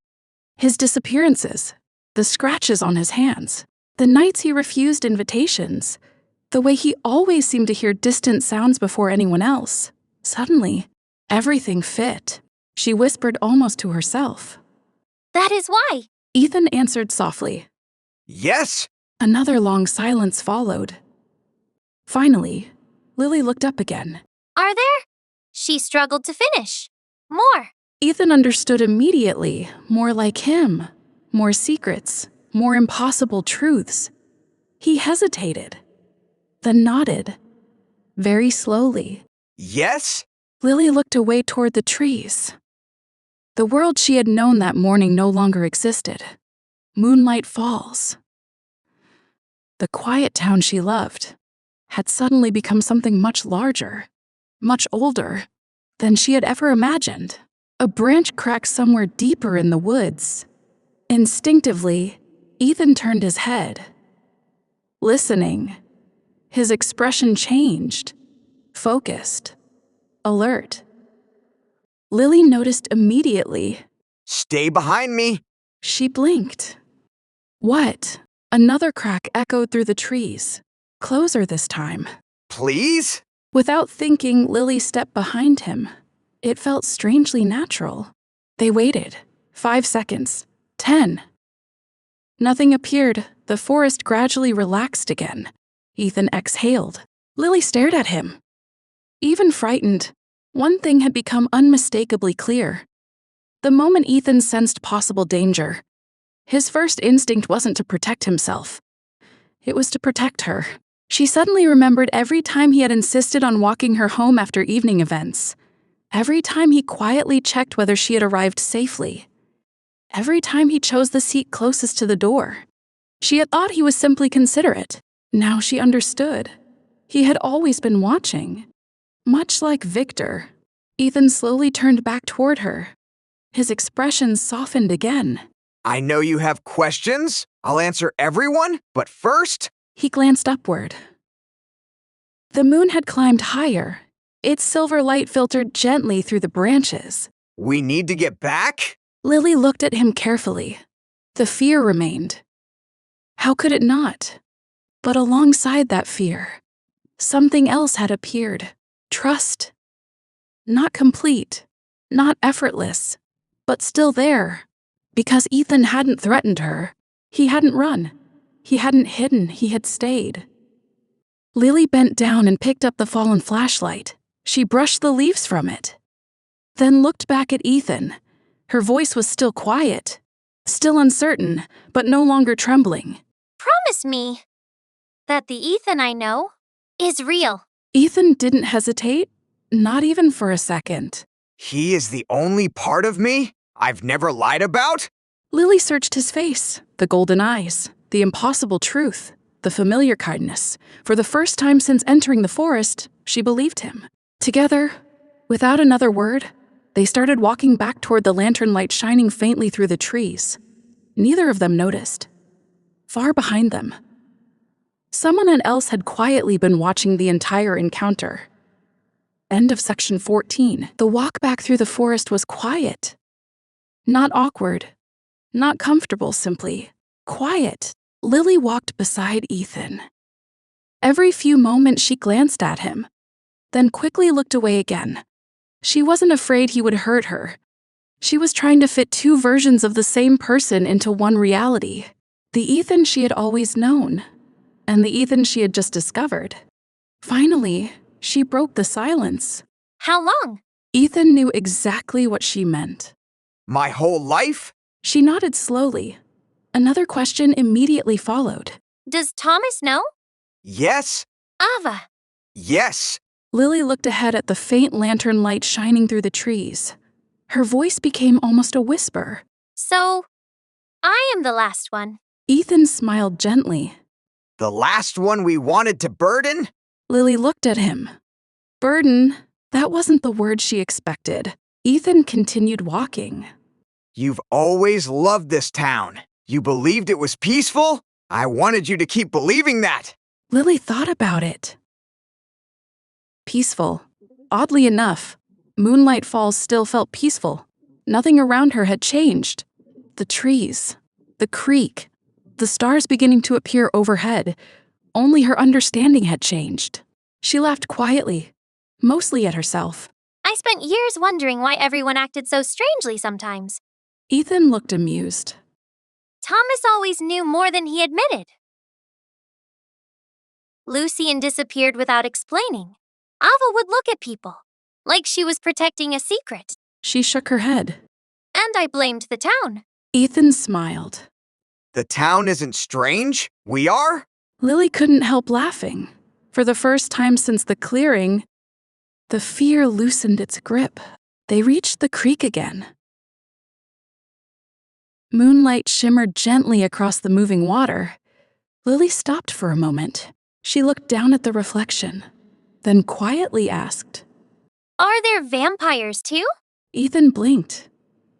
His disappearances. The scratches on his hands. The nights he refused invitations. The way he always seemed to hear distant sounds before anyone else. Suddenly, everything fit. She whispered almost to herself. That is why. Ethan answered softly. Yes. Another long silence followed. Finally, Lily looked up again. Are there? She struggled to finish. More. Ethan understood immediately, more like him, more secrets, more impossible truths. He hesitated, then nodded, very slowly. Yes? Lily looked away toward the trees. The world she had known that morning no longer existed. Moonlight Falls. The quiet town she loved had suddenly become something much larger, much older than she had ever imagined. A branch cracked somewhere deeper in the woods. Instinctively, Ethan turned his head. Listening, his expression changed, focused, alert. Lily noticed immediately. Stay behind me. She blinked. What? Another crack echoed through the trees, closer this time. Please? Without thinking, Lily stepped behind him. It felt strangely natural. They waited. 5 seconds. 10. Nothing appeared. The forest gradually relaxed again. Ethan exhaled. Lily stared at him. Even frightened, One thing had become unmistakably clear. The moment Ethan sensed possible danger, his first instinct wasn't to protect himself. It was to protect her. She suddenly remembered every time he had insisted on walking her home after evening events. Every time he quietly checked whether she had arrived safely. Every time he chose the seat closest to the door. She had thought he was simply considerate. Now she understood. He had always been watching. Much like Victor, Ethan slowly turned back toward her. His expression softened again. I know you have questions. I'll answer everyone, but first... He glanced upward. The moon had climbed higher. Its silver light filtered gently through the branches. We need to get back? Lily looked at him carefully. The fear remained. How could it not? But alongside that fear, something else had appeared. Trust. Not complete, not effortless, but still there. Because Ethan hadn't threatened her. He hadn't run. He hadn't hidden. He had stayed. Lily bent down and picked up the fallen flashlight. She brushed the leaves from it. Then looked back at Ethan. Her voice was still quiet, still uncertain, but no longer trembling. Promise me that the Ethan I know is real. Ethan didn't hesitate, not even for a second. He is the only part of me I've never lied about? Lily searched his face, the golden eyes, the impossible truth, the familiar kindness. For the first time since entering the forest, she believed him. Together, without another word, they started walking back toward the lantern light shining faintly through the trees. Neither of them noticed. Far behind them, someone else had quietly been watching the entire encounter. End of section 14. The walk back through the forest was quiet. Not awkward. Not comfortable, simply. Quiet. Lily walked beside Ethan. Every few moments she glanced at him, then quickly looked away again. She wasn't afraid he would hurt her. She was trying to fit two versions of the same person into one reality. The Ethan she had always known, and the Ethan she had just discovered. Finally, she broke the silence. How long? Ethan knew exactly what she meant. My whole life? She nodded slowly. Another question immediately followed. Does Thomas know? Yes. Ava. Yes. Lily looked ahead at the faint lantern light shining through the trees. Her voice became almost a whisper. So, I am the last one. Ethan smiled gently. The last one we wanted to burden? Lily looked at him. Burden, that wasn't the word she expected. Ethan continued walking. You've always loved this town. You believed it was peaceful? I wanted you to keep believing that. Lily thought about it. Peaceful. Oddly enough, Moonlight Falls still felt peaceful. Nothing around her had changed. The trees, the creek, the stars beginning to appear overhead. Only her understanding had changed. She laughed quietly, mostly at herself. I spent years wondering why everyone acted so strangely sometimes. Ethan looked amused. Thomas always knew more than he admitted. Lucien disappeared without explaining. Ava would look at people, like she was protecting a secret. She shook her head. And I blamed the town. Ethan smiled. The town isn't strange. We are? Lily couldn't help laughing. For the first time since the clearing, the fear loosened its grip. They reached the creek again. Moonlight shimmered gently across the moving water. Lily stopped for a moment. She looked down at the reflection, then quietly asked, Are there vampires too? Ethan blinked,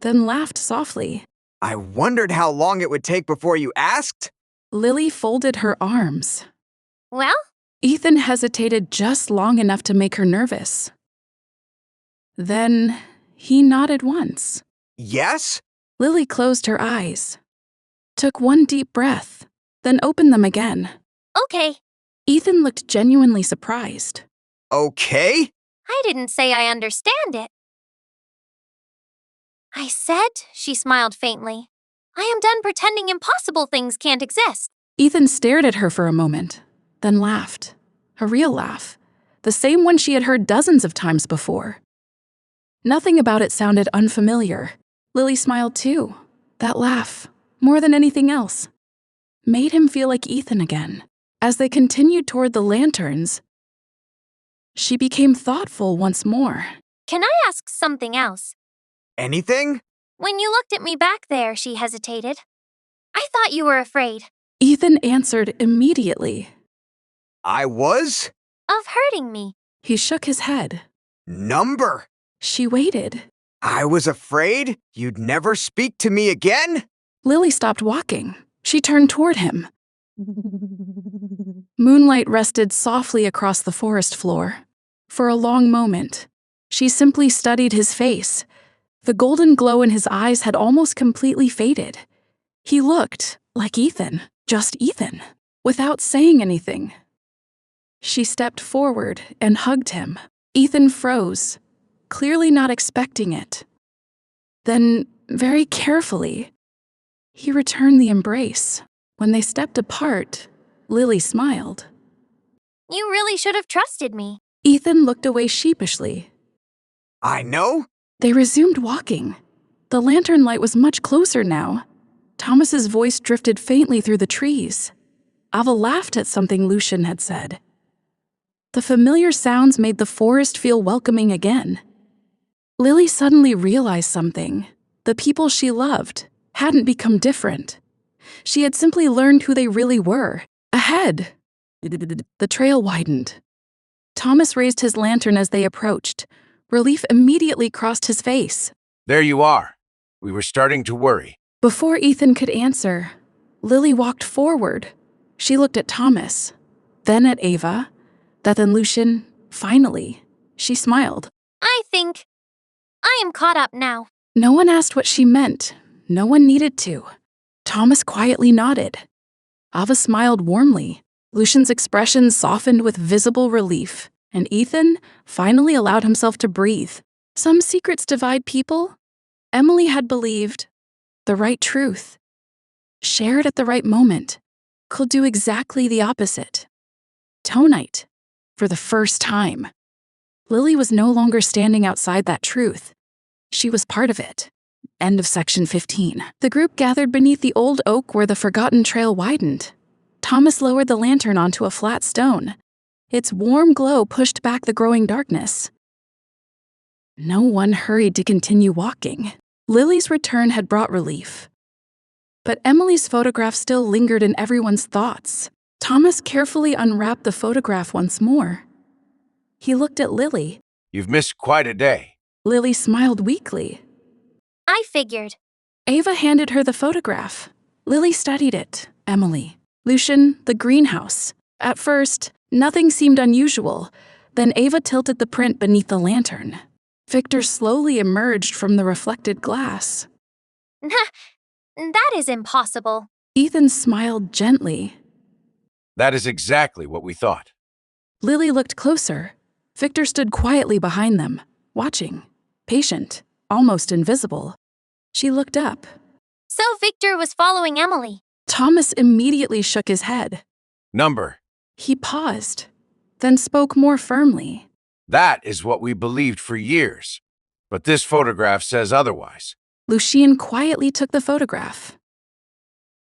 then laughed softly. I wondered how long it would take before you asked. Lily folded her arms. Well? Ethan hesitated just long enough to make her nervous. Then he nodded once. Yes? Lily closed her eyes, took one deep breath, then opened them again. Okay. Ethan looked genuinely surprised. Okay? I didn't say I understand it. I said, she smiled faintly, I am done pretending impossible things can't exist. Ethan stared at her for a moment, then laughed. A real laugh. The same one she had heard dozens of times before. Nothing about it sounded unfamiliar. Lily smiled too. That laugh, more than anything else, made him feel like Ethan again. As they continued toward the lanterns, she became thoughtful once more. Can I ask something else? Anything? When you looked at me back there, she hesitated. I thought you were afraid. Ethan answered immediately. I was? Of hurting me. He shook his head. Number. She waited. I was afraid you'd never speak to me again? Lily stopped walking. She turned toward him. Moonlight rested softly across the forest floor. For a long moment, she simply studied his face. The golden glow in his eyes had almost completely faded. He looked like Ethan, just Ethan, without saying anything. She stepped forward and hugged him. Ethan froze, clearly not expecting it. Then, very carefully, he returned the embrace. When they stepped apart, Lily smiled. You really should have trusted me. Ethan looked away sheepishly. I know. They resumed walking. The lantern light was much closer now. Thomas's voice drifted faintly through the trees. Ava laughed at something Lucien had said. The familiar sounds made the forest feel welcoming again. Lily suddenly realized something. The people she loved hadn't become different. She had simply learned who they really were. Ahead, the trail widened. Thomas raised his lantern as they approached. Relief immediately crossed his face. There you are. We were starting to worry. Before Ethan could answer, Lily walked forward. She looked at Thomas, then at Ava, then Lucien. Finally, she smiled. I think I am caught up now. No one asked what she meant. No one needed to. Thomas quietly nodded. Ava smiled warmly. Lucien's expression softened with visible relief, and Ethan finally allowed himself to breathe. Some secrets divide people. Emily had believed the right truth, shared at the right moment, could do exactly the opposite. Tonight, for the first time, Lily was no longer standing outside that truth. She was part of it. End of section 15. The group gathered beneath the old oak where the forgotten trail widened. Thomas lowered the lantern onto a flat stone. Its warm glow pushed back the growing darkness. No one hurried to continue walking. Lily's return had brought relief. But Emily's photograph still lingered in everyone's thoughts. Thomas carefully unwrapped the photograph once more. He looked at Lily. You've missed quite a day. Lily smiled weakly. I figured. Ava handed her the photograph. Lily studied it. Emily. Lucien, the greenhouse. At first, nothing seemed unusual. Then Ava tilted the print beneath the lantern. Victor slowly emerged from the reflected glass. That is impossible. Ethan smiled gently. That is exactly what we thought. Lily looked closer. Victor stood quietly behind them, watching, patient, almost invisible. She looked up. So Victor was following Emily. Thomas immediately shook his head. Number. He paused, then spoke more firmly. That is what we believed for years. But this photograph says otherwise. Lucien quietly took the photograph.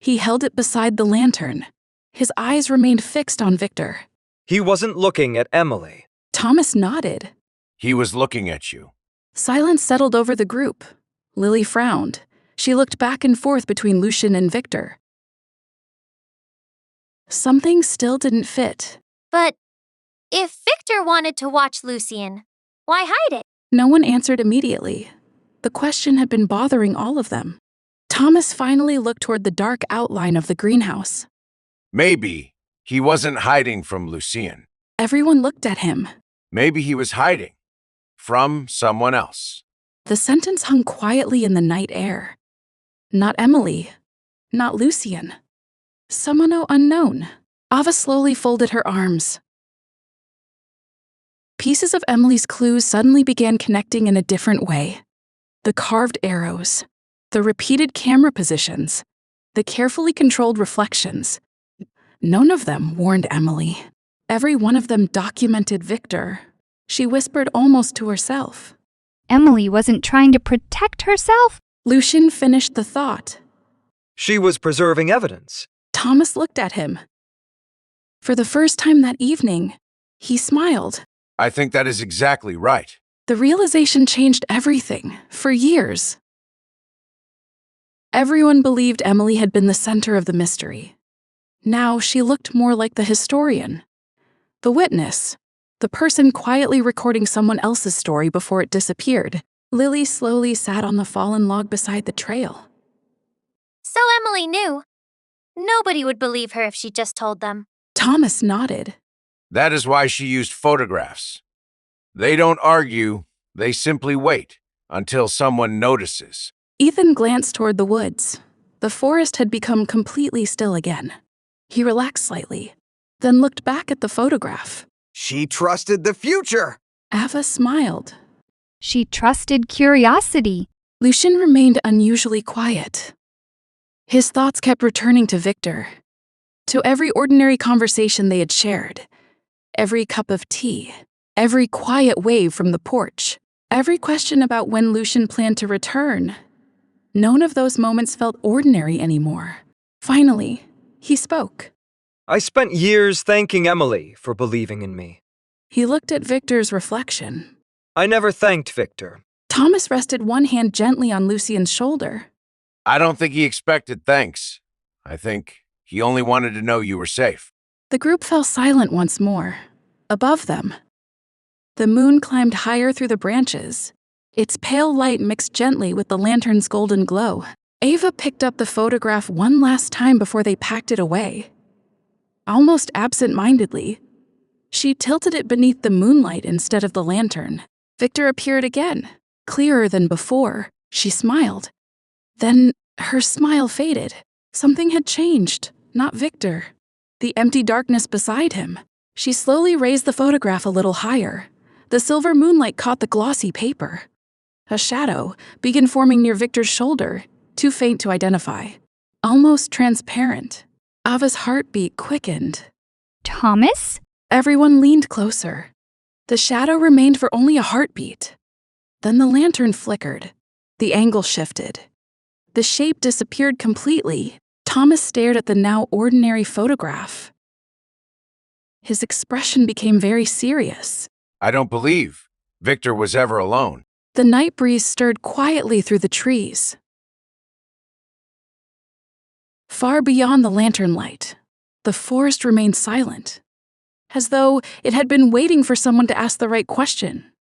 He held it beside the lantern. His eyes remained fixed on Victor. He wasn't looking at Emily. Thomas nodded. He was looking at you. Silence settled over the group. Lily frowned. She looked back and forth between Lucien and Victor. Something still didn't fit. But if Victor wanted to watch Lucien, why hide it? No one answered immediately. The question had been bothering all of them. Thomas finally looked toward the dark outline of the greenhouse. Maybe he wasn't hiding from Lucien. Everyone looked at him. Maybe he was hiding from someone else. The sentence hung quietly in the night air. Not Emily. Not Lucien. Someone unknown. Ava slowly folded her arms. Pieces of Emily's clues suddenly began connecting in a different way. The carved arrows, the repeated camera positions, the carefully controlled reflections. None of them warned Emily. Every one of them documented Victor. She whispered almost to herself. Emily wasn't trying to protect herself? Lucien finished the thought. She was preserving evidence. Thomas looked at him. For the first time that evening, he smiled. I think that is exactly right. The realization changed everything, for years. Everyone believed Emily had been the center of the mystery. Now she looked more like the historian, the witness, the person quietly recording someone else's story before it disappeared. Lily slowly sat on the fallen log beside the trail. So Emily knew. Nobody would believe her if she just told them. Thomas nodded. That is why she used photographs. They don't argue, they simply wait until someone notices. Ethan glanced toward the woods. The forest had become completely still again. He relaxed slightly, then looked back at the photograph. She trusted the future. Ava smiled. She trusted curiosity. Lucien remained unusually quiet. His thoughts kept returning to Victor, to every ordinary conversation they had shared, every cup of tea, every quiet wave from the porch, every question about when Lucien planned to return. None of those moments felt ordinary anymore. Finally, he spoke. I spent years thanking Emily for believing in me. He looked at Victor's reflection. I never thanked Victor. Thomas rested one hand gently on Lucien's shoulder. I don't think he expected thanks. I think he only wanted to know you were safe. The group fell silent once more. Above them, the moon climbed higher through the branches. Its pale light mixed gently with the lantern's golden glow. Ava picked up the photograph one last time before they packed it away. Almost absent-mindedly, she tilted it beneath the moonlight instead of the lantern. Victor appeared again, clearer than before. She smiled. Then her smile faded. Something had changed, not Victor. The empty darkness beside him. She slowly raised the photograph a little higher. The silver moonlight caught the glossy paper. A shadow began forming near Victor's shoulder, too faint to identify. Almost transparent. Ava's heartbeat quickened. Thomas? Everyone leaned closer. The shadow remained for only a heartbeat. Then the lantern flickered. The angle shifted. The shape disappeared completely. Thomas stared at the now ordinary photograph. His expression became very serious. I don't believe Victor was ever alone. The night breeze stirred quietly through the trees. Far beyond the lantern light, the forest remained silent, as though it had been waiting for someone to ask the right question.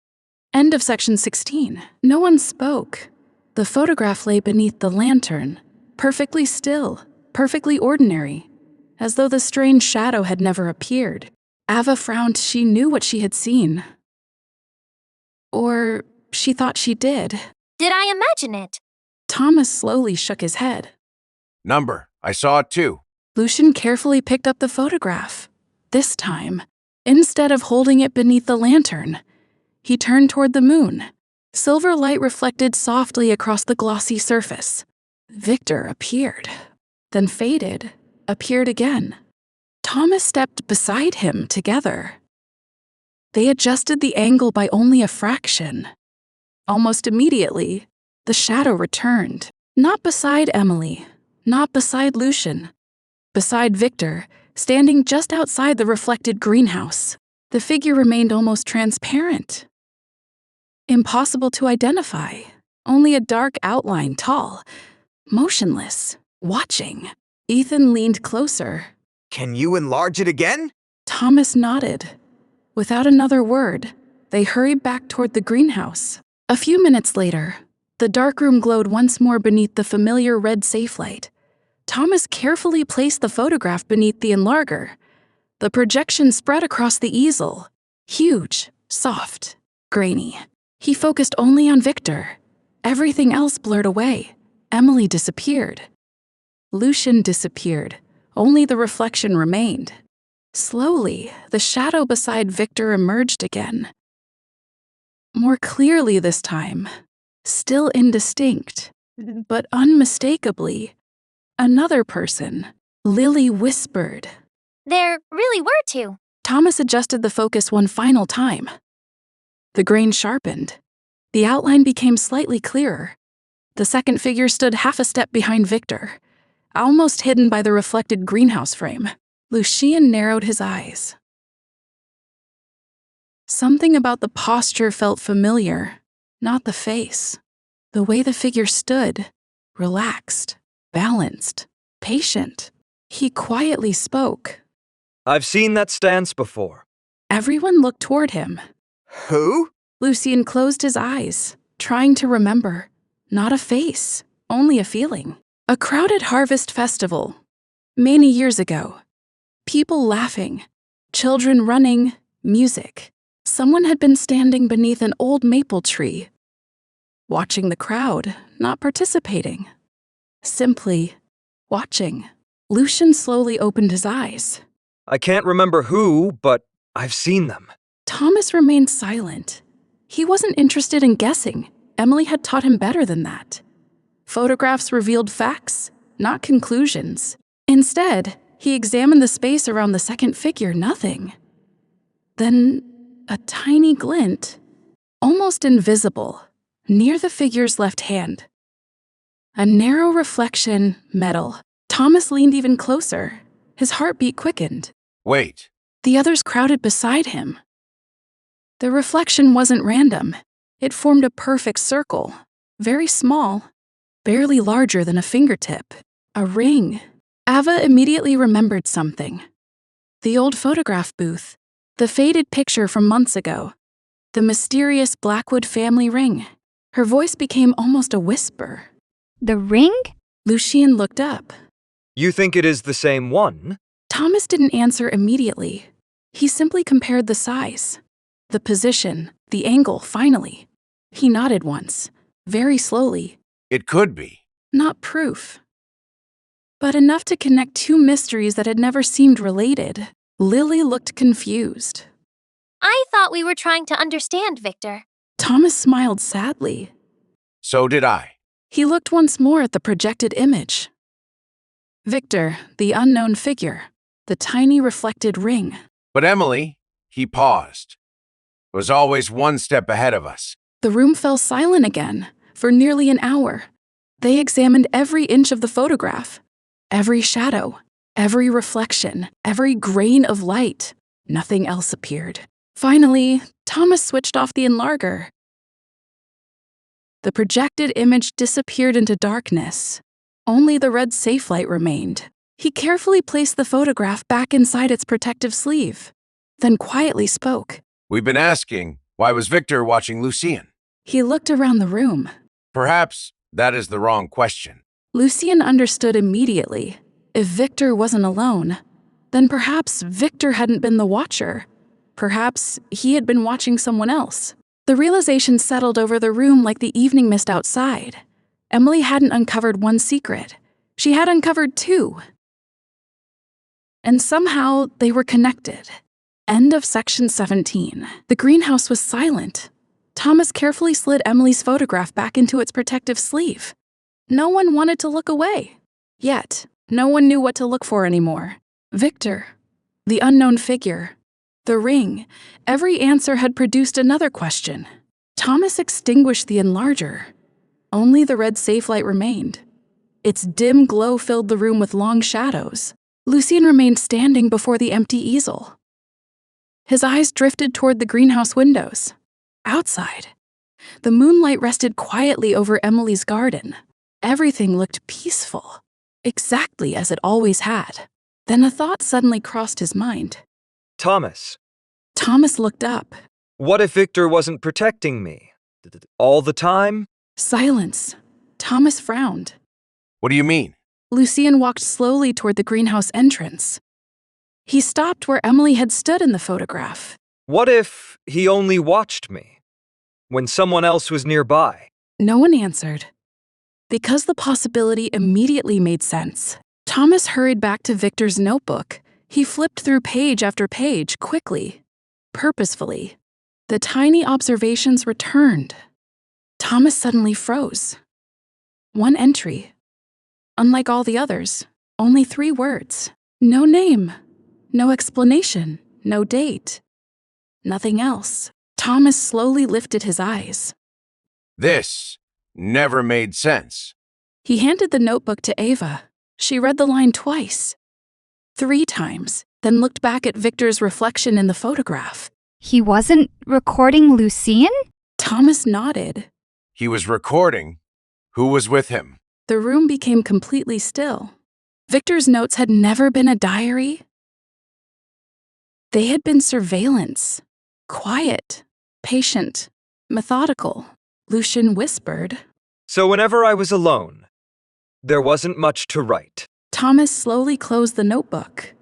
End of section 16. No one spoke. The photograph lay beneath the lantern, perfectly still, perfectly ordinary, as though the strange shadow had never appeared. Ava frowned. She knew what she had seen. Or she thought she did. Did I imagine it? Thomas slowly shook his head. Number, I saw it too. Lucien carefully picked up the photograph. This time, instead of holding it beneath the lantern, he turned toward the moon. Silver light reflected softly across the glossy surface. Victor appeared, then faded, appeared again. Thomas stepped beside him together. They adjusted the angle by only a fraction. Almost immediately, the shadow returned. Not beside Emily, not beside Lucien. Beside Victor, standing just outside the reflected greenhouse. The figure remained almost transparent. Impossible to identify. Only a dark outline, tall, motionless, watching. Ethan leaned closer. Can you enlarge it again? Thomas nodded. Without another word, they hurried back toward the greenhouse. A few minutes later, the dark room glowed once more beneath the familiar red safe light. Thomas carefully placed the photograph beneath the enlarger. The projection spread across the easel. Huge, soft, grainy. He focused only on Victor. Everything else blurred away. Emily disappeared. Lucien disappeared. Only the reflection remained. Slowly, the shadow beside Victor emerged again. More clearly this time. Still indistinct, but unmistakably. Another person. Lily whispered. There really were two. Thomas adjusted the focus one final time. The grain sharpened. The outline became slightly clearer. The second figure stood half a step behind Victor, almost hidden by the reflected greenhouse frame. Lucien narrowed his eyes. Something about the posture felt familiar, not the face. The way the figure stood, relaxed, balanced, patient. He quietly spoke. I've seen that stance before. Everyone looked toward him. Who? Lucien closed his eyes, trying to remember. Not a face, only a feeling. A crowded harvest festival. Many years ago. People laughing. Children running. Music. Someone had been standing beneath an old maple tree. Watching the crowd, not participating. Simply watching. Lucien slowly opened his eyes. I can't remember who, but I've seen them. Thomas remained silent. He wasn't interested in guessing. Emily had taught him better than that. Photographs revealed facts, not conclusions. Instead, he examined the space around the second figure, nothing. Then, a tiny glint, almost invisible, near the figure's left hand. A narrow reflection, metal. Thomas leaned even closer. His heartbeat quickened. Wait. The others crowded beside him. The reflection wasn't random. It formed a perfect circle, very small, barely larger than a fingertip. A ring. Ava immediately remembered something. The old photograph booth. The faded picture from months ago. The mysterious Blackwood family ring. Her voice became almost a whisper. The ring? Lucien looked up. You think it is the same one? Thomas didn't answer immediately. He simply compared the size, the position, the angle, finally. He nodded once, very slowly. It could be. Not proof, but enough to connect two mysteries that had never seemed related. Lily looked confused. I thought we were trying to understand, Victor. Thomas smiled sadly. So did I. He looked once more at the projected image. Victor, the unknown figure, the tiny reflected ring. But Emily, he paused, was always one step ahead of us. The room fell silent again for nearly an hour. They examined every inch of the photograph, every shadow, every reflection, every grain of light. Nothing else appeared. Finally, Thomas switched off the enlarger. The projected image disappeared into darkness. Only the red safe light remained. He carefully placed the photograph back inside its protective sleeve, then quietly spoke. We've been asking, why was Victor watching Lucien? He looked around the room. Perhaps that is the wrong question. Lucien understood immediately. If Victor wasn't alone, then perhaps Victor hadn't been the watcher. Perhaps he had been watching someone else. The realization settled over the room like the evening mist outside. Emily hadn't uncovered one secret. She had uncovered two. And somehow they were connected. End of section 17. The greenhouse was silent. Thomas carefully slid Emily's photograph back into its protective sleeve. No one wanted to look away. Yet, no one knew what to look for anymore. Victor, the unknown figure, the ring. Every answer had produced another question. Thomas extinguished the enlarger. Only the red safe light remained. Its dim glow filled the room with long shadows. Lucien remained standing before the empty easel. His eyes drifted toward the greenhouse windows. Outside, the moonlight rested quietly over Emily's garden. Everything looked peaceful, exactly as it always had. Then a thought suddenly crossed his mind. Thomas. Thomas looked up. What if Victor wasn't protecting me? All the time? Silence. Thomas frowned. What do you mean? Lucien walked slowly toward the greenhouse entrance. He stopped where Emily had stood in the photograph. What if he only watched me when someone else was nearby? No one answered. Because the possibility immediately made sense, Thomas hurried back to Victor's notebook. He flipped through page after page quickly, purposefully. The tiny observations returned. Thomas suddenly froze. One entry. Unlike all the others, only 3 words. No name, no explanation, no date. Nothing else. Thomas slowly lifted his eyes. This never made sense. He handed the notebook to Ava. She read the line twice, 3 times, then looked back at Victor's reflection in the photograph. He wasn't recording Lucien? Thomas nodded. He was recording. Who was with him? The room became completely still. Victor's notes had never been a diary. They had been surveillance. Quiet, patient, methodical. Lucien whispered. So whenever I was alone, there wasn't much to write. Thomas slowly closed the notebook.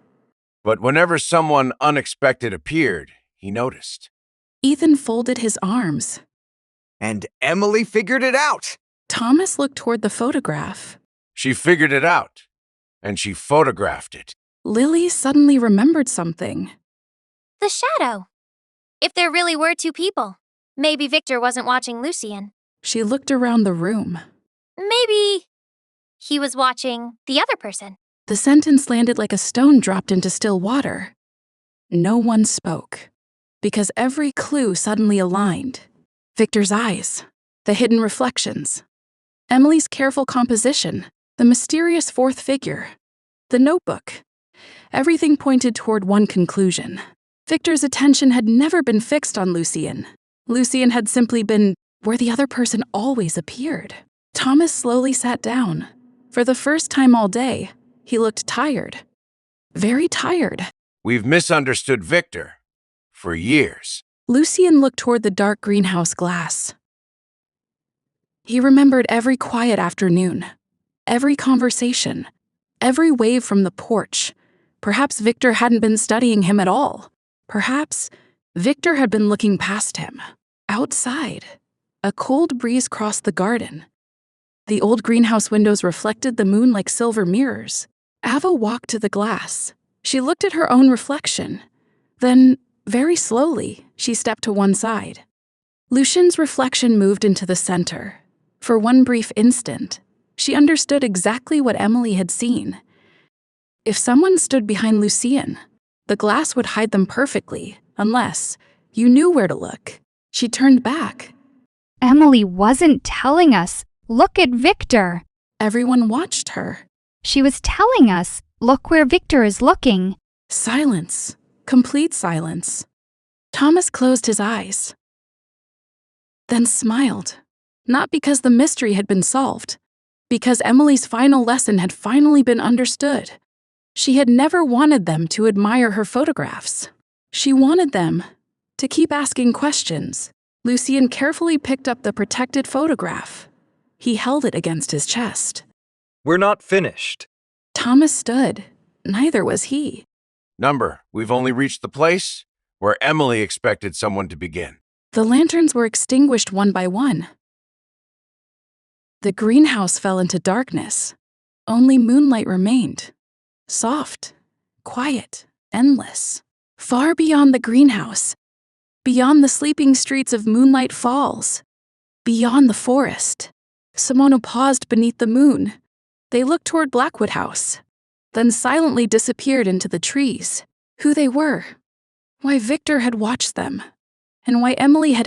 But whenever someone unexpected appeared, he noticed. Ethan folded his arms. And Emily figured it out. Thomas looked toward the photograph. She figured it out, and she photographed it. Lily suddenly remembered something. The shadow. If there really were 2 people, maybe Victor wasn't watching Lucien. She looked around the room. Maybe he was watching the other person. The sentence landed like a stone dropped into still water. No one spoke, because every clue suddenly aligned. Victor's eyes, the hidden reflections, Emily's careful composition, the mysterious 4th figure, the notebook. Everything pointed toward one conclusion. Victor's attention had never been fixed on Lucien. Lucien had simply been where the other person always appeared. Thomas slowly sat down. For the first time all day, he looked tired. Very tired. We've misunderstood Victor for years. Lucien looked toward the dark greenhouse glass. He remembered every quiet afternoon, every conversation, every wave from the porch. Perhaps Victor hadn't been studying him at all. Perhaps Victor had been looking past him. Outside, a cold breeze crossed the garden. The old greenhouse windows reflected the moon like silver mirrors. Ava walked to the glass. She looked at her own reflection. Then, very slowly, she stepped to one side. Lucien's reflection moved into the center. For one brief instant, she understood exactly what Emily had seen. If someone stood behind Lucien, the glass would hide them perfectly, unless you knew where to look. She turned back. Emily wasn't telling us. Look at Victor. Everyone watched her. She was telling us, look where Victor is looking. Silence. Complete silence. Thomas closed his eyes, then smiled. Not because the mystery had been solved, because Emily's final lesson had finally been understood. She had never wanted them to admire her photographs. She wanted them to keep asking questions. Lucien carefully picked up the protected photograph. He held it against his chest. We're not finished. Thomas stood. Neither was he. Number, we've only reached the place where Emily expected someone to begin. The lanterns were extinguished one by one. The greenhouse fell into darkness. Only moonlight remained. Soft, quiet, endless. Far beyond the greenhouse, beyond the sleeping streets of Moonlight Falls, beyond the forest. Simona paused beneath the moon. They looked toward Blackwood House, then silently disappeared into the trees. Who they were, why Victor had watched them, and why Emily had